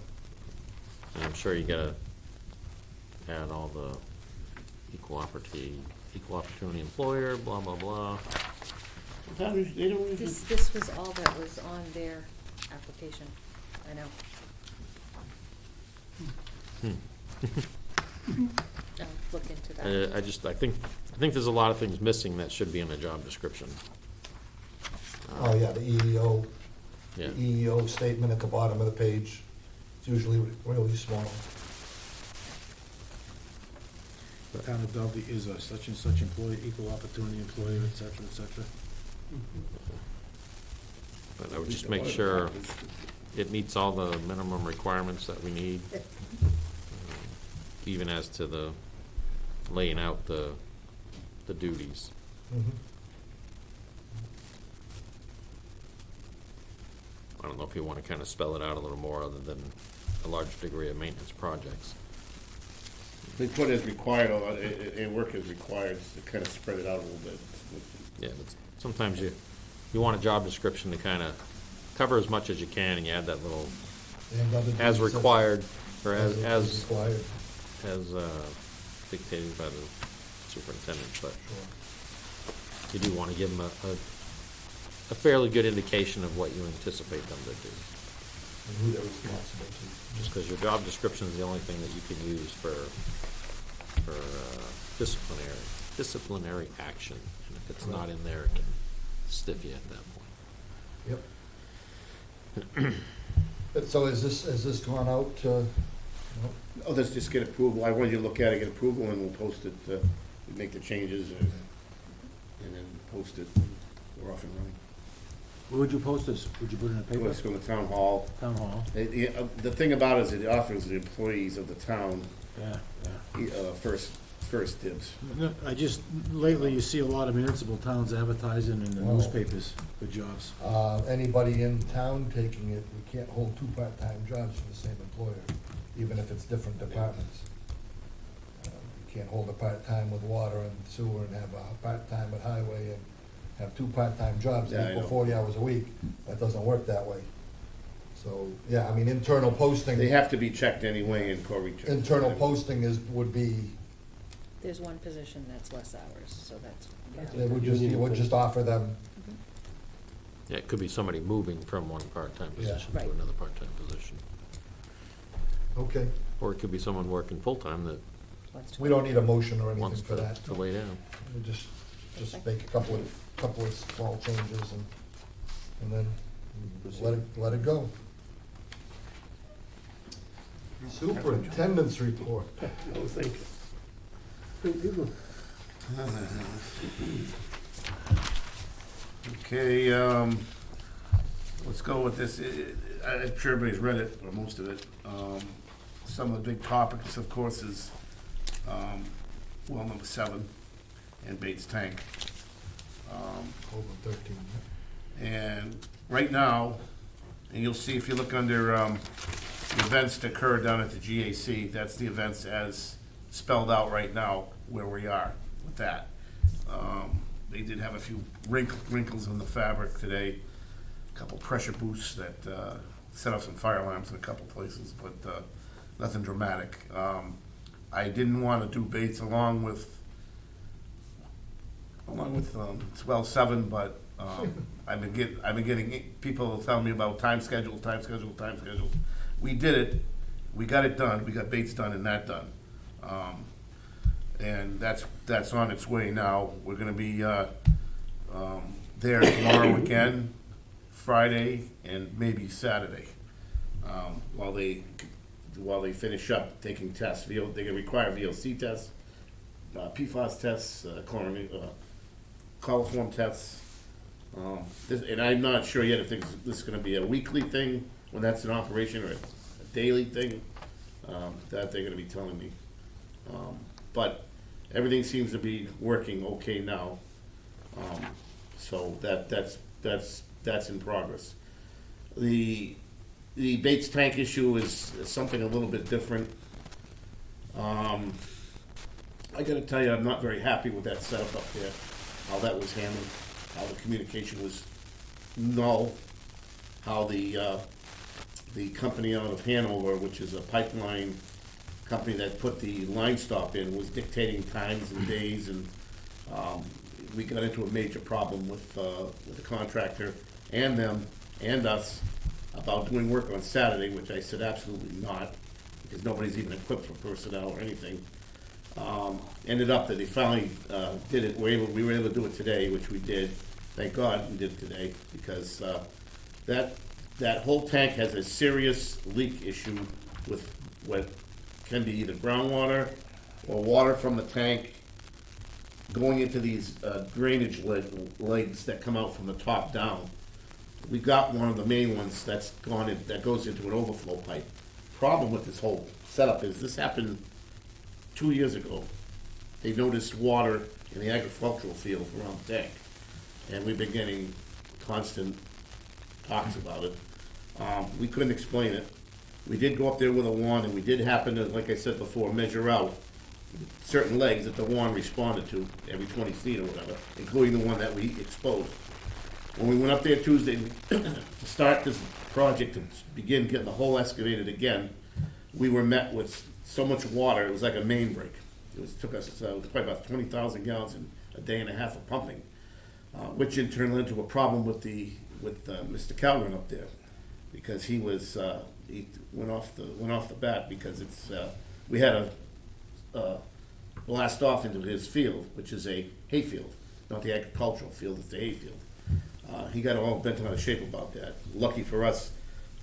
And I'm sure you gotta add all the equal opportunity employer, blah, blah, blah. Sometimes they don't usually. This was all that was on their application, I know. I'll look into that. I think there's a lot of things missing that should be in a job description. Oh, yeah, the EEO, Yeah. EEO statement at the bottom of the page, it's usually really small. the town of Dudley is a such and such employee, equal opportunity employer, et cetera, et cetera. But I would just make sure it meets all the minimum requirements that we need, even as to the laying out the duties. Mhm. I don't know if you want to kind of spell it out a little more, other than a large degree of maintenance projects. They put as required, and work as required, to kind of spread it out a little bit. Yeah, but sometimes you want a job description to kind of cover as much as you can, and you add that little And other as duties required, or as required, dictated by the superintendent, but sure. you do want to give them a fairly good indication of what you anticipate them to do. And who they're responsible to. Just because your job description is the only thing that you can use for disciplinary action. And if it's not in there, it can stiff you at that point. Yep. So has this gone out to, Oh, let's just get approval. I want you to look at it, get approval, and we'll post it, we make the changes, and then post it. We're off and running. Where would you post this? Would you put it in a paper? Let's go to town hall. Town hall? The thing about it is it offers the employees of the town Yeah, first dibs. yeah. Lately, you see a lot of municipal towns advertising in the Wow. newspapers for jobs. anybody in town taking it, we can't hold 2 part-time jobs for the same employer, even if it's different departments. You can't hold a part-time with water and sewer and have a part-time at highway and have 2 part-time jobs Yeah, I that equal know. 40 hours a week. That doesn't work that way. So, yeah, I mean, internal posting. They have to be checked anyway, and Cory checks. Internal posting would be, There's one position that's less hours, so that's, they would just, you would just offer them, Yeah, it could be somebody moving from one part-time Yeah. position to Right. another part-time position. okay. Or it could be someone working full-time that wants to. We don't need a motion or anything wants for that. to lay down. We just Okay. make a couple of small changes and then let it go. Superintendent's report. No, thank you. Okay, let's go with this. I'm sure everybody's read it, or most of it. Some of the big topics, of course, is, well, number 7, and Bates Tank. Over 13. And right now, and you'll see if you look under the events that occur down at the GAC, that's the events as spelled out right now where we are with that. They did have a few wrinkles in the fabric today, a couple pressure boosts that set off some fire alarms in a couple places, but nothing dramatic. I didn't want to do Bates along with well 7, but I've been getting people telling me about time schedules. We did it. We got it done. We got Bates done and that done. And that's on its way now. We're gonna be there tomorrow again, Friday, and maybe Saturday, while they finish up taking tests. They're gonna require VOC tests, PFAS tests, coliform tests. And I'm not sure yet if this is gonna be a weekly thing when that's in operation, or a daily thing, that they're gonna be telling me. But everything seems to be working okay now. So that's in progress. The Bates tank issue is something a little bit different. I gotta tell you, I'm not very happy with that setup up there, how that was handled, how the communication was null, how the company out of Hanover, which is a pipeline company that put the line stop in, was dictating times and days, and we got into a major problem with the contractor and them and us about doing work on Saturday, which I said absolutely not, because nobody's even equipped for personnel or anything. Ended up that they finally did it. We were able to do it today, which we did. Thank God we did it today, because that whole tank has a serious leak issue with what can be either groundwater or water from the tank going into these drainage legs that come out from the top down. We got one of the main ones that goes into an overflow pipe. Problem with this whole setup is this happened 2 years ago. They noticed water in the agricultural field around the tank, and we've been getting constant talks about it. We couldn't explain it. We did go up there with a wand, and we did happen to, like I said before, measure out certain legs that the wand responded to every 20 feet or whatever, including the one that we exposed. When we went up there Tuesday to start this project, to begin getting the hole excavated again, we were met with so much water, it was like a main break. Took us probably about 20,000 gallons in a day and a half of pumping, which in turn led to a problem with Mr. Calvin up there, because he went off the bat, because we had a blast off into his field, which is a hay field, not the agricultural field, it's the hay field. He got all bent out of shape about that. Lucky for us,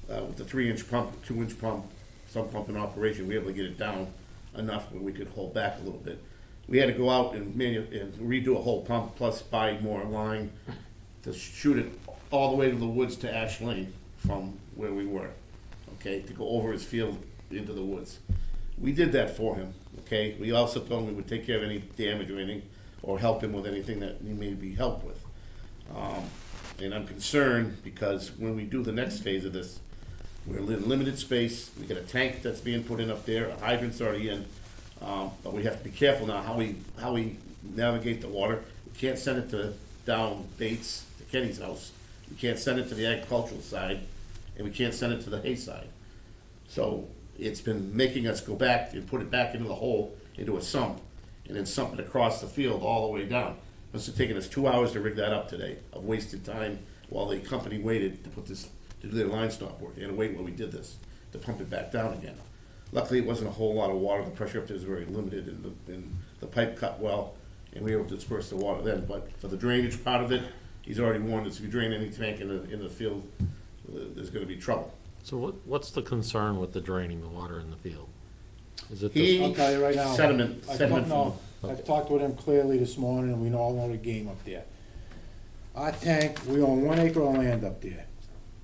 with the 3-inch pump, 2-inch pump, some pump in operation, we were able to get it down enough where we could hold back a little bit. We had to go out and redo a whole pump, plus buy more line to shoot it all the way to the woods to Ash Lane from where we were, okay, to go over his field into the woods. We did that for him, okay? We also told him we would take care of any damage or anything, or help him with anything that he may be helped with. And I'm concerned because when we do the next phase of this, we're in limited space. We got a tank that's being put in up there, a hydrant's already in, but we have to be careful now how we navigate the water. We can't send it down Bates to Kenny's house. We can't send it to the agricultural side, and we can't send it to the hay side. So it's been making us go back and put it back into the hole, into a sump, and then sump it across the field all the way down. Must have taken us 2 hours to rig that up today, of wasted time while the company waited to put this, to do their line stop work. They had to wait while we did this, to pump it back down again. Luckily, it wasn't a whole lot of water, the pressure up there is very limited, and the pipe cut well, and we were able to disperse the water then. But for the drainage part of it, he's already warned us, if you drain any tank in the field, there's gonna be trouble. So what's the concern with the draining the water in the field? Is it He- the, I'll tell you right now. Sediment No, from, I've talked with him clearly this morning, and we all know the game up there. Our tank, we own 1 acre of land up there.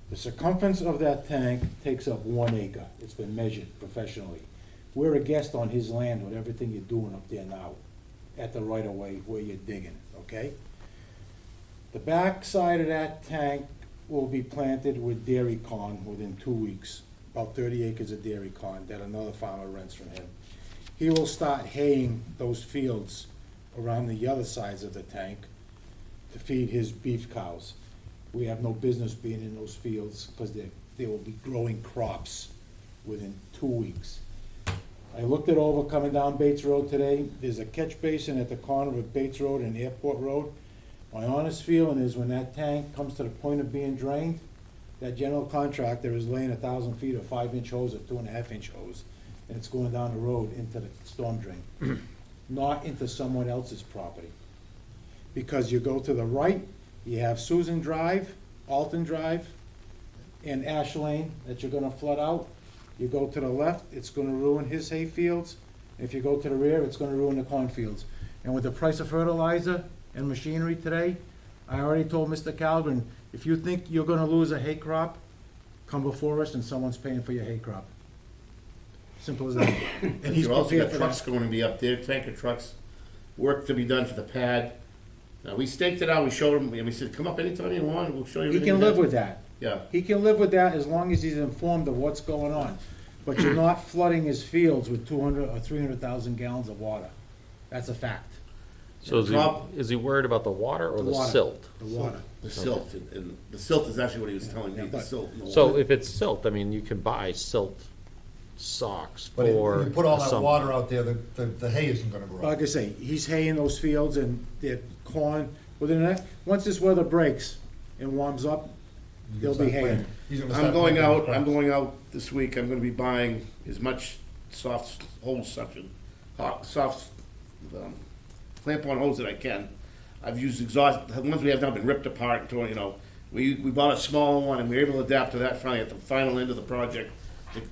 The circumference of that tank takes up 1 acre. It's been measured professionally. We're a guest on his land with everything you're doing up there now, at the right of way where you're digging, okay? The back side of that tank will be planted with dairy corn within 2 weeks. About 30 acres of dairy corn that another farmer rents from him. He will start haying those fields around the other sides of the tank to feed his beef cows. We have no business being in those fields because they will be growing crops within 2 weeks. I looked it over coming down Bates Road today. There's a catch basin at the corner of Bates Road and Airport Road. My honest feeling is when that tank comes to the point of being drained, that general contractor is laying 1,000 feet of 5-inch hose or 2.5-inch hose, and it's going down the road into the storm drain, not into someone else's property. Because you go to the right, you have Susan Drive, Alton Drive, and Ash Lane that you're gonna flood out. You go to the left, it's gonna ruin his hay fields. If you go to the rear, it's gonna ruin the cornfields. And with the price of fertilizer and machinery today, I already told Mr. Calgren, if you think you're gonna lose a hay crop, come before us and someone's paying for your hay crop. Simple as that. And he's you also prepared got for trucks that. going to be up there, tanker trucks, work to be done for the pad. Now, we staked it out, we showed him, and we said, come up anytime you want, we'll show you. He everything can we live got." with that. Yeah, He can live with that as long as he's informed of what's going on. But you're not flooding his fields with 200 or 300,000 gallons of water. That's a fact. so Rob- is he worried about the water or The the water. silt? The water. the silt, and the silt is actually what he was telling me, the but- silt. and the So water. if it's silt, I mean, you can buy silt socks But if for. you put all that some- water out there, the hay isn't gonna grow. Like I say, he's haying those fields and they're corn. Within the next, once this weather breaks and warms up, He's gonna he'll be start haying. planting- he's gonna I'm start going planting out, I'm crops. going out this week, I'm gonna be buying as much soft hose suction, soft, clamp-on hose that I can. I've used exhaust, the ones we have now have been ripped apart and torn, you know. We bought a smaller one and we were able to adapt to that finally at the final end of the project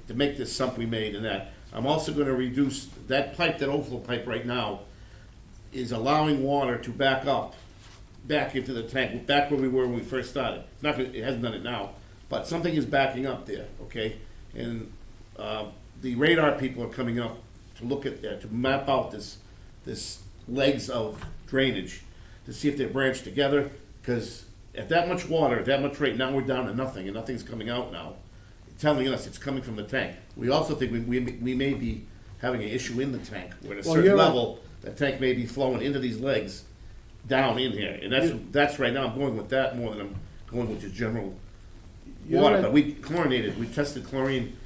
to make this sump we made and that. I'm also gonna reduce, that pipe, that overflow pipe right now is allowing water to back up, back into the tank, back where we were when we first started. It's not, it hasn't done it now, but something is backing up there, okay? And, the radar people are coming up to look at that, to map out this legs of drainage, to see if they're branched together, because at that much water, at that much rate, now we're down to nothing, and nothing's coming out now, telling us it's coming from the tank. We also think we may be having an issue in the tank, where at a Well, certain you're right. level, the tank may be flowing into these legs down in here, and that's right now, I'm going with that more than I'm going with just general You're water, right. but we chlorinated, we tested chlorine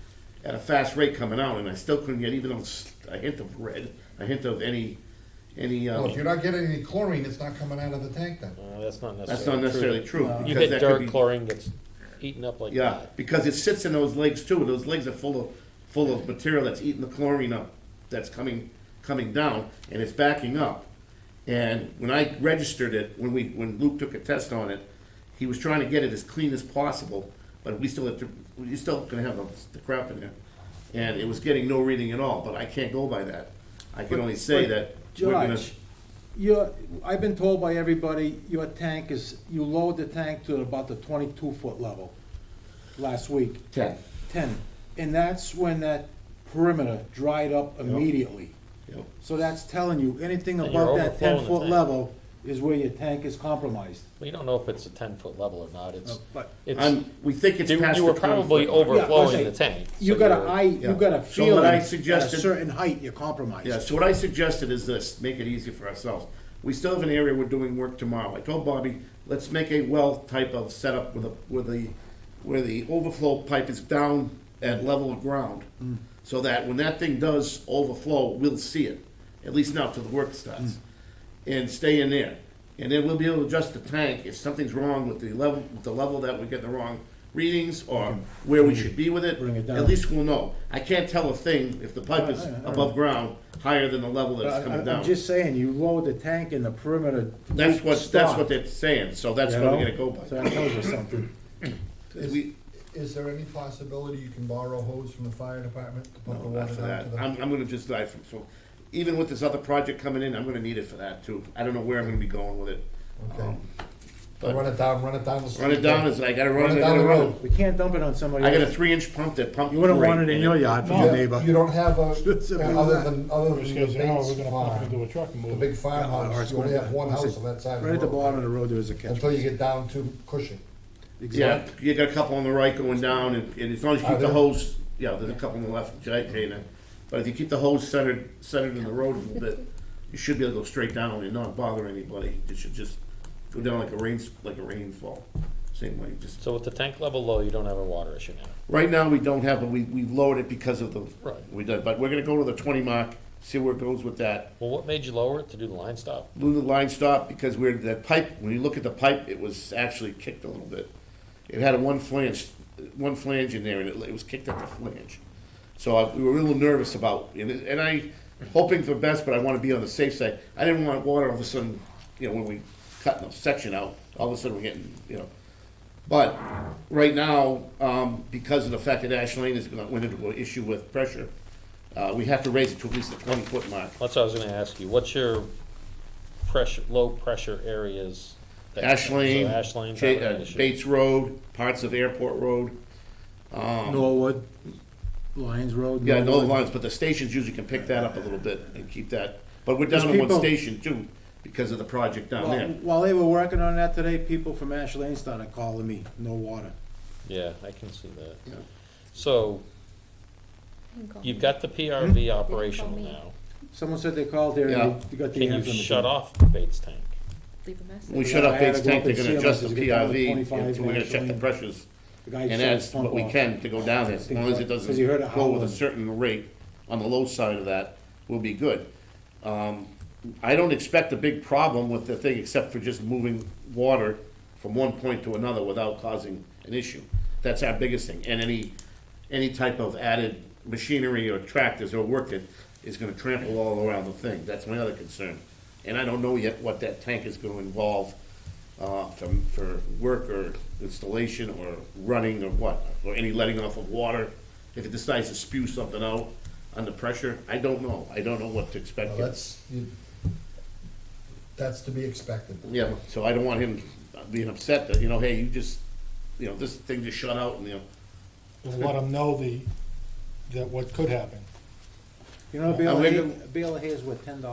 at a fast rate coming out, and I still couldn't get even a hint of red, a hint of any, Well, if you're not getting any chlorine, it's not coming out of the tank then. That's not that's not necessarily true. You because hit that could dirt, be- chlorine gets eaten up like Yeah, that. because it sits in those legs too, and those legs are full of material that's eating the chlorine up, that's coming down, and it's backing up. And when I registered it, when Luke took a test on it, he was trying to get it as clean as possible, but we still gonna have the crap in there. And it was getting no reading at all, but I can't go by that. I can only say But, that we're gonna. George, I've been told by everybody, your tank is, you lowered the tank to about the 22-foot level last week. 10. 10. And that's when that perimeter dried up immediately. Yep. So that's telling you, anything And you're above that overflowing the 10-foot tank. level is where your tank is compromised. Well, you don't know if it's a 10-foot level or not, But We think it's you past you the were probably 20 foot mark. overflowing Yeah, the tank. you so got you're- a eye, Yeah. you got a So what I feeling at a suggested- certain height, you're compromised. Yeah, so what I suggested is this, make it easier for ourselves. We still have an area we're doing work tomorrow. I told Bobby, let's make a well type of setup with where the overflow pipe is down at level of ground, so that when that thing does overflow, we'll see it, at least now till the work starts, and stay in there. And then we'll be able to adjust the tank if something's wrong with the level that we're getting the wrong readings, or where we should be with it. Bring it down. At least we'll know. I can't tell a thing if the pipe is above ground, higher than the level that it's coming down. I'm just saying, you lower the tank in the perimeter. That's what stop, they're saying, so that's you what we're know? gonna go by. So that tells you something. Is there any possibility you can borrow a hose from the fire department to pump the No, not water for down that. to the? I'm gonna just dive from, so, even with this other project coming in, I'm gonna need it for that too. I don't know where I'm gonna be going with it. Okay. But Run it down the street. run it down, is I gotta run Run it, it I down gotta the run road. it. We can't dump it on somebody I got a else. 3-inch pump that pumps. You wouldn't want it great, in your and yard for No. your neighbor. You don't have a, Simple as other that. than Just the because, you know, Bates we're gonna pump it into a farm, truck and the move big it. or farmhouse, it's you only going have one down. house on that side of the Right at the road. bottom of the road, there is a catch. Until you get down to Cushing. Yeah, you got a couple on the right going down, and as long as you keep Are the there? hose, yeah, there's a couple on the left, Jana. But if you keep the hose centered in the road a little bit, you should be able to go straight down and not bother anybody. It should just go down like a rainfall, same way, just. So with the tank level low, you don't have a water issue now? Right now, we don't have, but we've lowered it because of the. Right. We did, but we're gonna go to the 20 mark, see where it goes with that. Well, what made you lower it, to do the line stop? Blew the line stop because that pipe, when you look at the pipe, it was actually kicked a little bit. It had one flange in there, and it was kicked at the flange. So we were a little nervous about, and I, hoping for the best, but I want to be on the safe side. I didn't want water all of a sudden, when we cut the section out, all of a sudden we're getting. But right now, because of the fact that Ash Lane went into an issue with pressure, we have to raise it to at least the 20-foot mark. That's what I was gonna ask you, what's your low pressure areas? Ash Lane, So Ash Lane's not an issue. Bates Road, parts of Airport Road. Norwood, Lions Road. Yeah, no Norwood. lines, but the stations usually can pick that up a little bit and keep that. But we're down Because to one people- station too, because of the project down there. While they were working on that today, people from Ash Lane started calling me, no water. Yeah, I can see that. Yeah. So, You can call you've me. got the PRV call operational me. now. Someone said they called there Yeah. and they got the Can answer. you on the shut phone. off the Bates tank? Leave a message. We shut I off had Bates to go tank, up they're and gonna see 'em adjust the as they get down to PRV, 25 and we're gonna check the National pressures. The guy And said that's pump what we off. can to go down there, as long as it Because you heard doesn't it go with a howling. certain rate on the low side of that, we'll be good. I don't expect a big problem with the thing, except for just moving water from one point to another without causing an issue. That's our biggest thing, and any type of added machinery or tractors or work that is gonna trample all around the thing, that's my other concern. And I don't know yet what that tank is gonna involve, for work or installation or running or what, or any letting off of water. If it decides to spew something out under pressure, I don't know what to expect Well, yet. that's to be expected. Yeah, so I don't want him being upset that, hey, this thing just shut out and, We'll let them know that what could happen. You know, a bale of we're hay, gonna- a bale of hay is worth $10.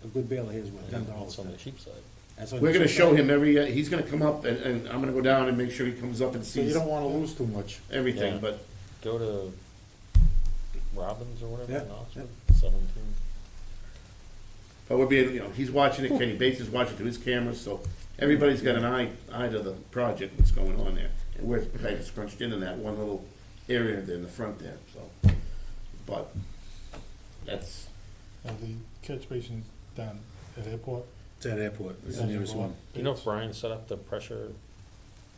A good bale of hay is worth $10. That's on the cheap side. That's what we're the gonna cheap show side- him he's gonna come up and I'm gonna go down and make sure he comes up and So you sees don't wanna lose too much. everything, Yeah. but Go to Robbins or whatever Yeah, in Oxford, 17. we're being, he's watching it, Kenny Bates is watching through his cameras, so everybody's got an eye to the project, what's going on there. And we're kind of scrunched in that one little area there in the front there, so. But that's, The catch basin down at airport. It's at airport, it's the That's nearest the one. You know if Brian set up the pressure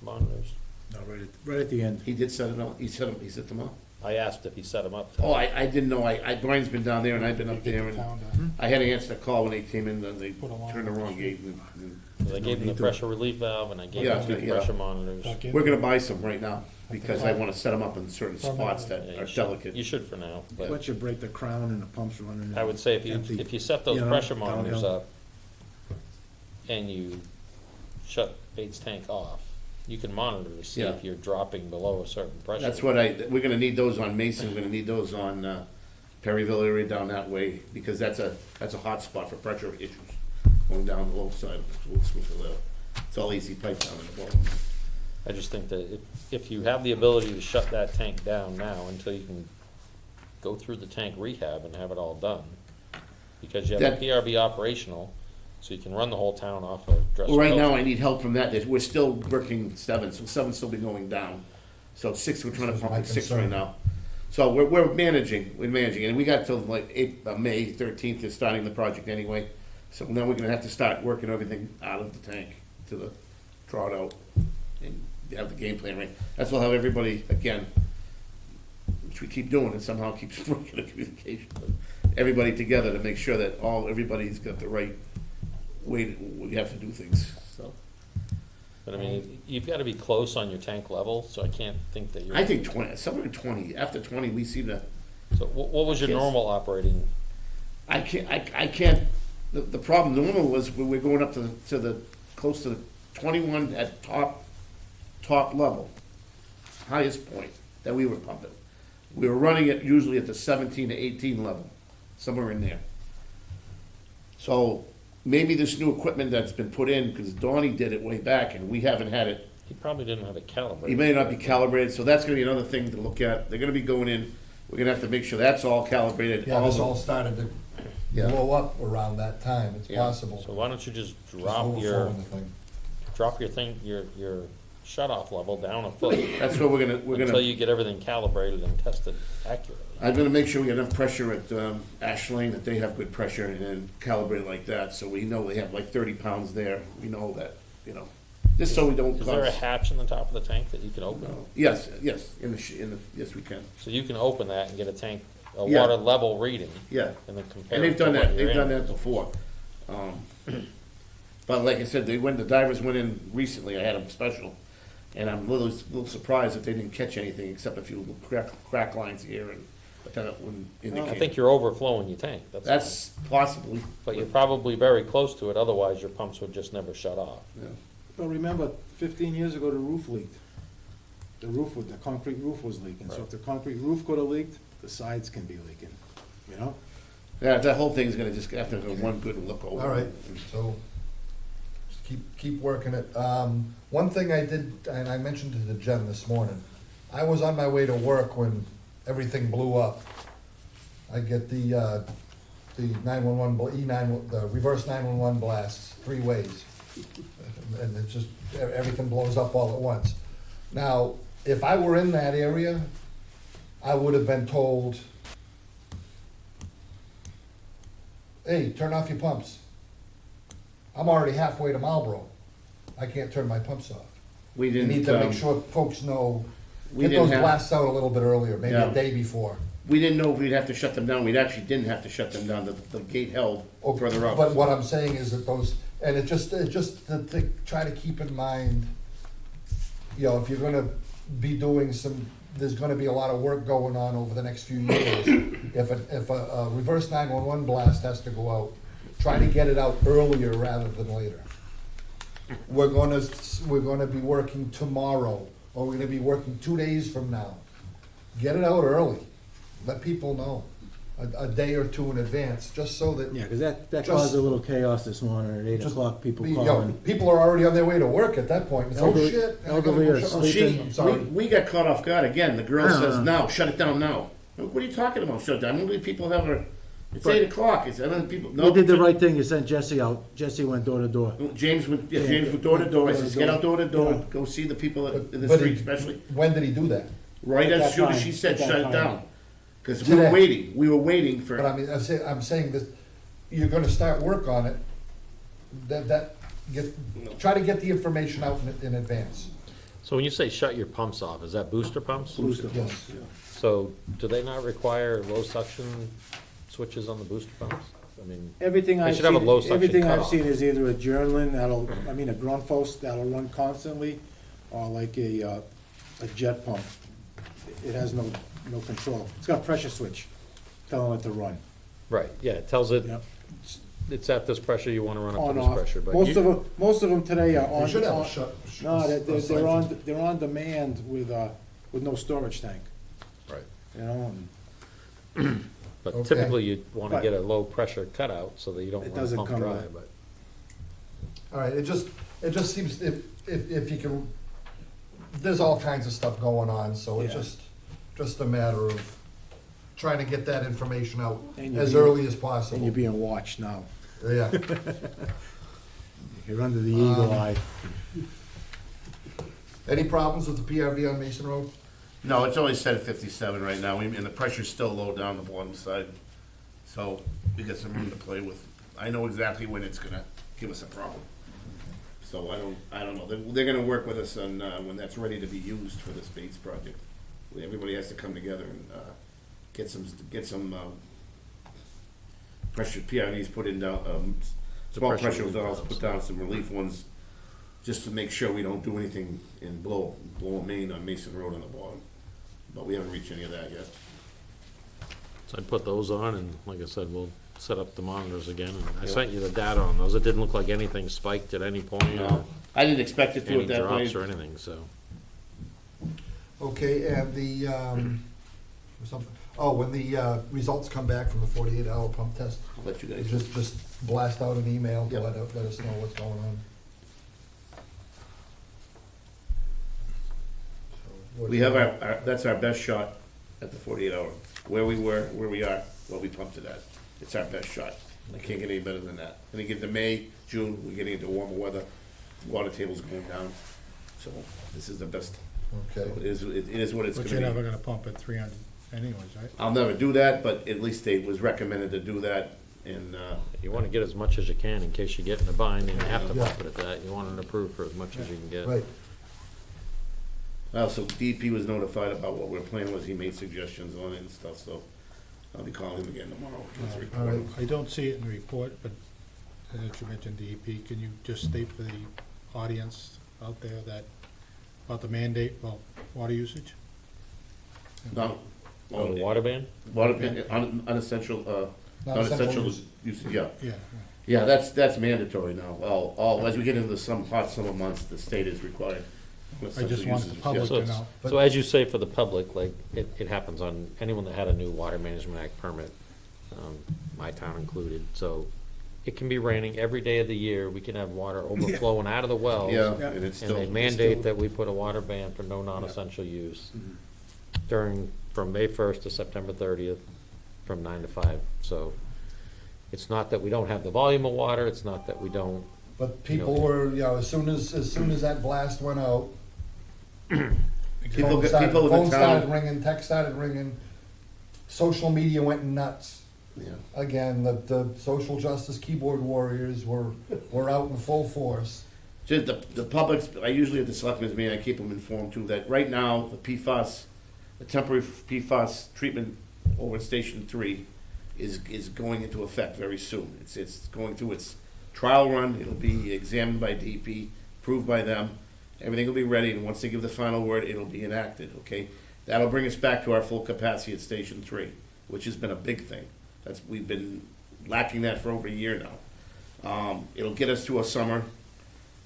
monitors? No, right at the end. he did set it up, he set them up. I asked if he set them up. Oh, I didn't know, Brian's been down there and I've been You up get there the and town down. I had to answer the call when they came in, and they Put a line turned the on wrong the gate. I gave him the pressure relief valve and I gave Yeah, him two yeah. pressure monitors. Back in. We're gonna buy some right now, because I wanna set them up in certain spots that Yeah, are delicate. You should for now, but Once you break the crown and the pumps running. I would say empty, if you set those you know, pressure monitors downhill. up and you shut Bates tank off, you can monitor to see Yeah. if you're dropping below a certain pressure. That's what we're gonna need those on Mason, we're gonna need those on, Perryville area down that way, because that's a hot spot for pressure issues, going down the low side of the, it's all easy pipe down in the bottom. I just think that if you have the ability to shut that tank down now until you can go through the tank rehab and have it all done, because you have That- the PRV operational, So you can run the whole town off of Dress. Well, right now, I need help from that. We're still working 7, so 7's still be going down. So 6, we're trying to This is pump my at 6 right concern. now. So we're managing, and we got till like May 13th is starting the project anyway. So now we're gonna have to start working everything out of the tank to the, draw it out and have the game plan right. That's what I'll have everybody, again, which we keep doing and somehow keeps breaking the communication. But everybody together to make sure that everybody's got the right way we have to do things, so. But I mean, you've gotta be close on your tank level, so I can't think that you're. I think 20, somewhere in 20, after 20, we seem to, So what was your Yes. normal operating? I can't, the problem normal was when we're going up to the, close to the 21 at top level, highest point that we were pumping. We were running it usually at the 17 to 18 level, somewhere in there. So maybe this new equipment that's been put in, because Donnie did it way back and we haven't had it, He probably didn't have it calibrated. he may not be calibrated, so that's gonna be another thing to look at. They're gonna be going in, we're gonna have to make sure that's all calibrated. Yeah, this the- all started to Yeah. blow up around that time, it's Yeah. possible. So why don't you just Just drop your, overflowing the thing. drop your thing, your shut-off level down a foot That's what we're until gonna, you get everything calibrated and tested accurately. I'm gonna make sure we get enough pressure at Ash Lane, that they have good pressure and then calibrate it like that, so we know they have like 30 pounds there. We know that, just so we don't Is there a cause. hatch in the top of the tank that you can open? Yes, yes, yes, we can. So you can open that and get a Yeah. water level reading Yeah, and then compare and it they've to done what that, you're they've done in. that before. But like I said, the divers went in recently, I had them special, and I'm a little surprised that they didn't catch anything except a few little crack lines here, and, but that wouldn't indicate. I think you're overflowing your tank, that's all. That's possibly. But you're probably very close to it, otherwise your pumps would just never shut off. Yeah. But remember, 15 years ago, the roof leaked. The concrete roof was leaking, so if the concrete roof could have leaked, the sides can be leaking, you know? Yeah, that whole thing's gonna just have to go one good look over. All right, so just keep working it. One thing I did, and I mentioned to Jen this morning, I was on my way to work when everything blew up. I get the 911, the reverse 911 blasts 3 ways. And it just, everything blows up all at once. Now, if I were in that area, I would have been told, hey, turn off your pumps. I'm already halfway to Marlboro. I can't turn my pumps off. We You didn't, need to make sure folks know, we get didn't those have- blasts out a little bit earlier, maybe Yeah. a day before. we didn't know if we'd have to shut them down. We actually didn't have to shut them down. The gate held Oh, further up. But what I'm saying is that those, and it just to try to keep in mind, if you're gonna be doing there's gonna be a lot of work going on over the next few years. If a reverse 911 blast has to go out, try to get it out earlier rather than later. We're gonna be working tomorrow, or we're gonna be working 2 days from now. Get it out early, let people know, a day or two in advance, just so that. Yeah, because that Just- caused a little chaos this morning at 8 Just o'clock, people Be- calling. People are already on their way to work at that point. It's, oh Elderly- shit. I gotta elderly go are shut- sleeping. I'm sorry. We got caught off guard again. The girl I don't says, know. "No, shut it down now." What are you talking about? Shut it down. How many people have a? It's But- 8 o'clock. It's other people. You No, did the right thing, you sent Jesse out. Jesse went door to door. James went door to door. I says, "Get out door to door. Yeah. Go see the people in the But street, he- especially." When did he do that? Right At as that soon as time. she said, At that "Shut it time. down," because we were Today. waiting. We were waiting for. But I mean, I'm saying that you're gonna start work on it, try to get the information out in advance. So when you say shut your pumps off, is that booster pumps? Booster Yes. pumps. So do they not require low suction switches on the booster pumps? I mean, Everything They I've should have a low seen, suction everything I've cutoff. seen is either a Journalin a Grundfos that'll run constantly, or like a jet pump. It has no control. It's got a pressure switch telling it to run. right, yeah, it tells it, Yep. it's at this pressure, you wanna run up On, to this off. pressure, but Most you, of them today are You on. should have a on- shut. No, a cycle. they're on demand with no storage tank, right. you know, and But Okay. typically you'd wanna But- get a low pressure cutout so that you don't It run a doesn't pump come dry, with- but. All right, it just seems, if you can, there's all kinds of stuff going on, so it's Yeah. just a matter of trying to get that information out And you're as being- early as and possible. you're being watched now. Yeah. You're under the eagle Um, eye. Any problems with the PRV on Mason Road? No, it's always set at 57 right now, and the pressure's still low down the bottom side. So we got some room to play with. I know exactly when it's gonna give us a problem. So I don't know. They're gonna work with us on, when that's ready to be used for this Bates project. Everybody has to come together and, get some pressure PRVs put in down, small pressure pressure relief valves, valves. put down some relief ones, just to make sure we don't do anything and blow a main on Mason Road on the bottom. But we haven't reached any of that yet. So I'd put those on, and like I said, we'll set up the monitors again. And I Yep. sent you the data on those. It didn't look like anything spiked at any point, or No, I didn't expect it to any it that way. drops or anything, so. Okay, and the, something, oh, when the results come back from the 48-hour pump test, I'll let you guys. just blast out an email to Yep. let us know what's going on. So, We have that's our best shot at the 48-hour. Where we were, where we are, what we pumped it at. It's our best shot. I can't get any better than that. Then you get to May, June, we're getting into warmer weather, water table's going down. So this is the best. So Okay, it is what it's But you're gonna never be. gonna pump at 300 anyways, right? I'll never do that, but at least it was recommended to do that, and, You wanna get as much as you can in case you get in a bind and you have to Yeah. bump it at that. You want it approved for as much as you can get. right. also DP was notified about what we're planning, was he made suggestions on it and stuff, so I'll be calling him again tomorrow. Let's All report. right. I don't see it in the report, but since you mentioned DEP, can you just state for the audience out there that, about the mandate, well, water usage? No. Oh, the water ban? Water, unessential, non-essential use. use, yeah. Yeah, Yeah, that's mandatory now. All, as we get into some hot summer months, the state is required. I just want the public So to it's- know. So as you say, for the public, like, it happens on anyone that had a new Water Management Act permit, my town included, so it can be raining every day of the year, we can have water overflowing out of the wells. Yeah, and it's And still. they it's mandate still- that we put a water ban for no non-essential use Mhm. from May 1st to September 30th, from 9 to 5. So it's not that we don't have the volume of water, it's not that we don't, But people were, as soon as that blast went out, People phone in started town, ringing, text started ringing, social media went nuts. yeah, Again, the social justice keyboard warriors were out in full force. just the public's, I usually at the selectmen's meeting, I keep them informed too, that right now, the PFAS, the temporary PFAS treatment over at Station 3 is going into effect very soon. It's going through its trial run, it'll be examined by DP, approved by them, everything will be ready, and once they give the final word, it'll be enacted, okay? That'll bring us back to our full capacity at Station 3, which has been a big thing. We've been lacking that for over a year now. It'll get us to a summer,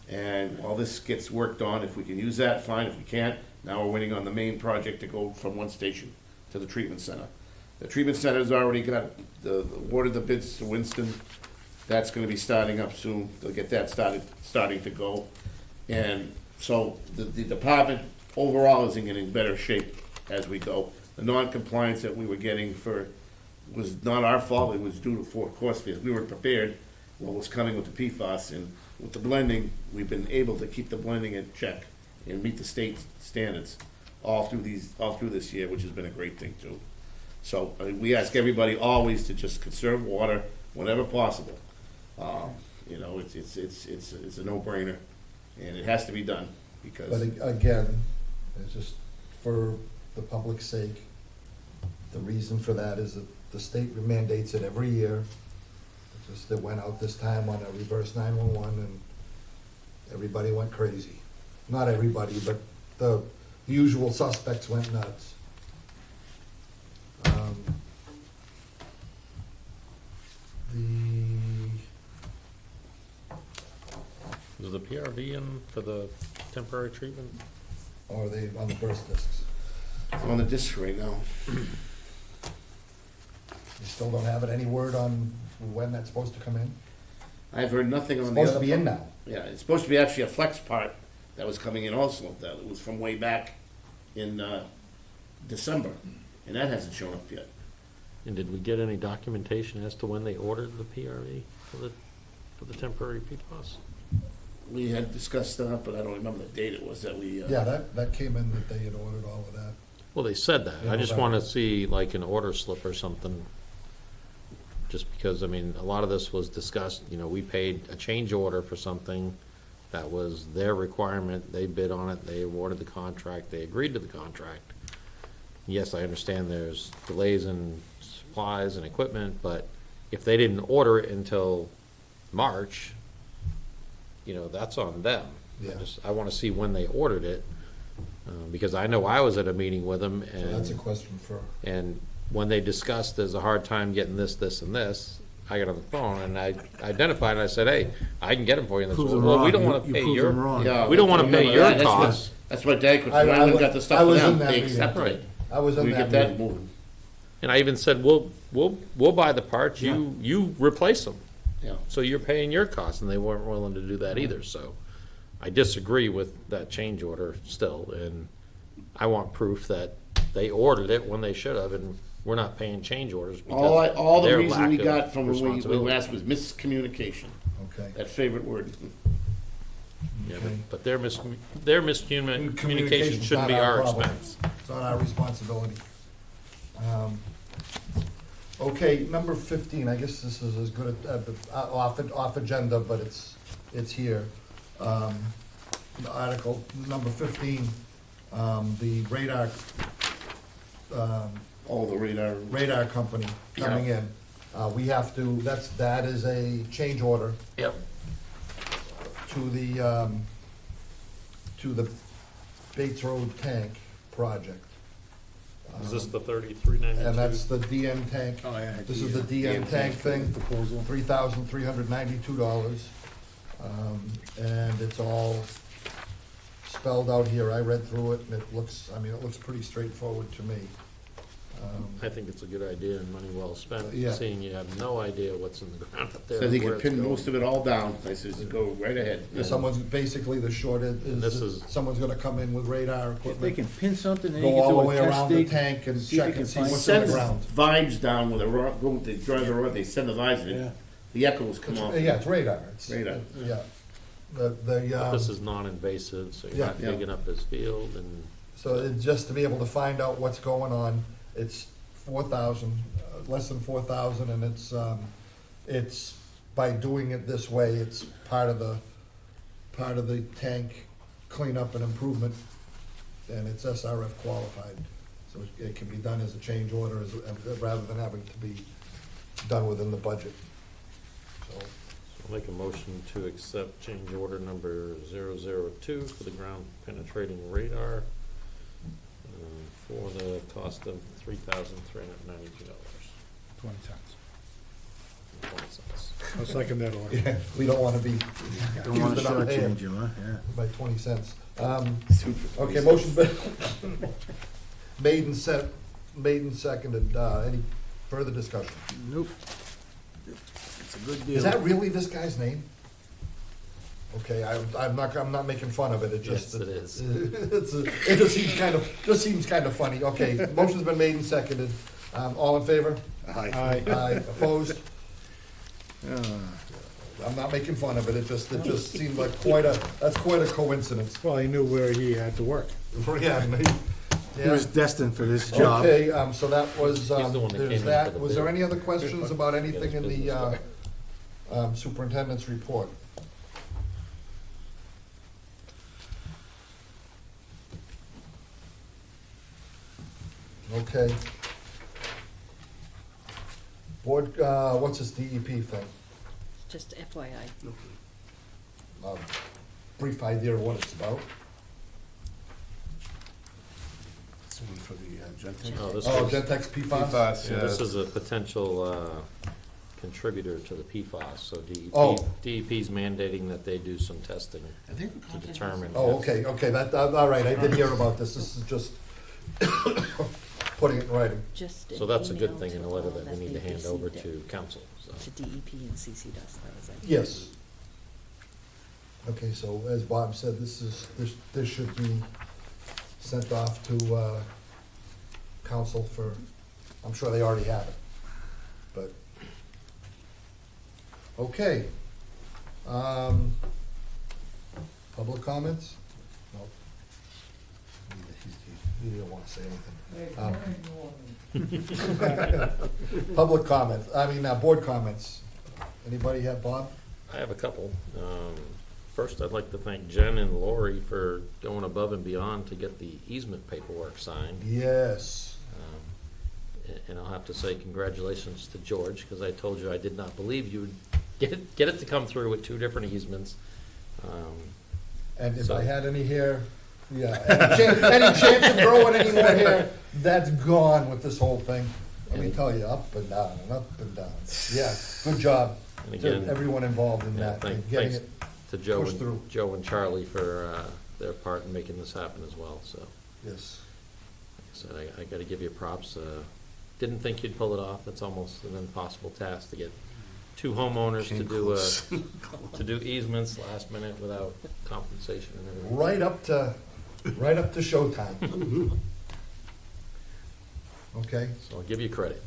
and while this gets worked on, if we can use that, fine. If we can't, now we're waiting on the main project to go from one station to the treatment center. The treatment center's already got, awarded the bids to Winston. That's gonna be starting up soon. They'll get that starting to go. And so the department overall is in getting better shape as we go. The non-compliance that we were getting was not our fault. It was due to, of course, because we weren't prepared what was coming with the PFAS. And with the blending, we've been able to keep the blending in check and meet the state standards all through this year, which has been a great thing too. So we ask everybody always to just conserve water whenever possible. It's a no-brainer, and it has to be done because. But again, it's just for the public's sake, the reason for that is that the state mandates it every year. It went out this time on a reverse 911 and everybody went crazy. Not everybody, but the usual suspects went nuts. is the PRV in for the temporary treatment? Or they on the burst discs. On the disc right now. You still don't have it, any word on when that's supposed to come in? I've heard nothing on It's the other. supposed to be in now. Yeah, it's supposed to be actually a flex part that was coming in also, that it was from way back in December, and that hasn't shown up yet. And did we get any documentation as to when they ordered the PRE for the temporary PFAS? We had discussed that, but I don't remember the date it was that we, Yeah, that came in that they had ordered all of that. Well, they said that. I just Yeah. wanna see like an order slip or something. Just because, I mean, a lot of this was discussed, you know, we paid a change order for something that was their requirement, they bid on it, they awarded the contract, they agreed to the contract. Yes, I understand there's delays in supplies and equipment, but if they didn't order it until March, you know, that's on them. Yeah. I wanna see when they ordered it, because I know I was at a meeting with them So that's a and, question for, and when they discussed there's a hard time getting this, this, and this, I got on the phone and I identified, and I said, hey, I can get them for you. And they Prove said, them well, we wrong. don't wanna You pay prove them your, wrong. yeah. we don't wanna pay remember your that. That's what- costs. That's what Dad, when I I went wa- and got the stuff I for was in them, that they meeting. accepted Right. it. I was in We that get that meeting. moving, And I even said, we'll buy the parts, you replace them. yeah. So you're paying your costs, and they weren't willing to do that either, so I disagree with that change order still, and I want proof that they ordered it when they should have, and we're not paying change orders All because the their reason we lack of got from when we responsibility. asked was miscommunication, Okay. that favorite word. Yeah, Okay. but their miscommunication Communication's shouldn't not be our our problem. expense. It's not our responsibility. Okay, number 15, I guess this is as good off agenda, but it's here. Article number 15, the radar, All the radar. radar company coming in. We have to, that is a change order Yep. to the Bates Road tank project. Is this the 3392? And that's the DN tank. Oh, yeah. This is the DN tank thing, Proposal. $3,392. And it's all spelled out here. I read through it and it looks pretty straightforward to me. I think it's a good idea and money well spent, Yeah. seeing you have no idea what's in the ground up there. Says he where could it's pin going. most of it all down. I says, go right ahead. Someone's, basically the short And this is, is- someone's gonna come in with radar If they equipment, can pin something, then you go can all the do way a test around the dig. tank and see if check you and can see find what's on the Sends ground. vibes down with a rod, they drive the rod, they send the vibes Yeah. in. The echoes come off. Yeah, it's radar. It's Radar. Yeah. The, But this is non-invasive, so you're not Yeah. digging up his field and. so it's just to be able to find out what's going on, it's 4,000, less than 4,000, and it's, by doing it this way, it's part of the tank cleanup and improvement, and it's SRF qualified. So it can be done as a change order rather than having to be done within the budget. So, I'll make a motion to accept change order number 002 for the ground penetrating radar for the cost of $3,392. 20 cents. 20 cents. I'll second that order. yeah, we don't wanna be Don't wanna using up shortchange him, huh? Yeah. by 20 cents. Super. Okay, motion been made and seconded. Any further discussion? Nope. It's a good deal. Is that really this guy's name? Okay, I'm not making fun of it, it just. Yes, it is. It just seems kind of funny. Okay, motion's been made and seconded. All in favor? Aye. Aye, opposed? Ah, I'm not making fun of it, it just seemed like that's quite a coincidence. Well, he knew where he had to work. Yeah, He was destined for this job. Okay, so that was, He's the one that there's came in that. for the Was there bid. any other questions about anything in business the card. superintendent's report? Okay. Board, what's this DEP thing? Just FYI. Brief idea of what it's about? Someone for the Gentex. Oh, this Oh, was- Gentex PFAS? PFAS, Yeah, this yeah. is a potential contributor to the PFAS, so Oh. DEP's mandating that they do some testing I think we to contacted determine. Oh, if- okay, that, all right, I did hear about this, this is just putting it in writing. Just So an that's a good email thing to in a letter all that we need to they hand over received to it, council, so. to DEP and CC'd us, that was it. Yes. Okay, so as Bob said, this should be sent off to council for, I'm sure they already have it. but, okay. Public comments? Nope. He didn't want to say anything. Public comments, board comments. Anybody have, Bob? I have a couple. First, I'd like to thank Jen and Lori for going above and beyond to get the easement paperwork signed. Yes. And I'll have to say congratulations to George, because I told you I did not believe you would get it to come through with two different easements. And if So- I had any hair, yeah, any chance of growing any more hair, that's gone with this whole thing. Let me tell you, up and down and up and down. Yeah, good job And to again, everyone involved in yeah, that, and getting thanks it, to Joe pushed through. and Charlie for their part in making this happen as well. So, yes. like I said, I got to give you props. Didn't think you'd pull it off. It's almost an impossible task to get two homeowners to do easements last minute without compensation and everything. Right up to showtime. Okay. So I'll give you credit.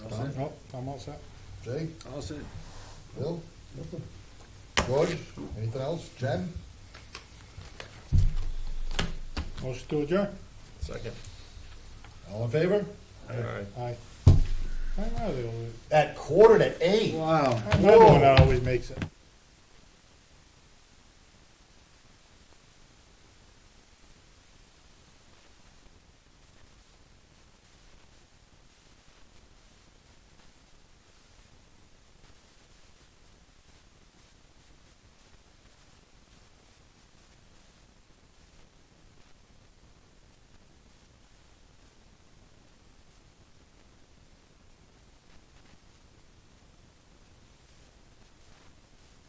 Tom? Nope, I'm all set. Jay? All set. Bill? George? Anything else? Jen? Motion to adjourn? Second. All in favor? All right. Aye. I know they always, At 7:45. Wow. I know one always makes it.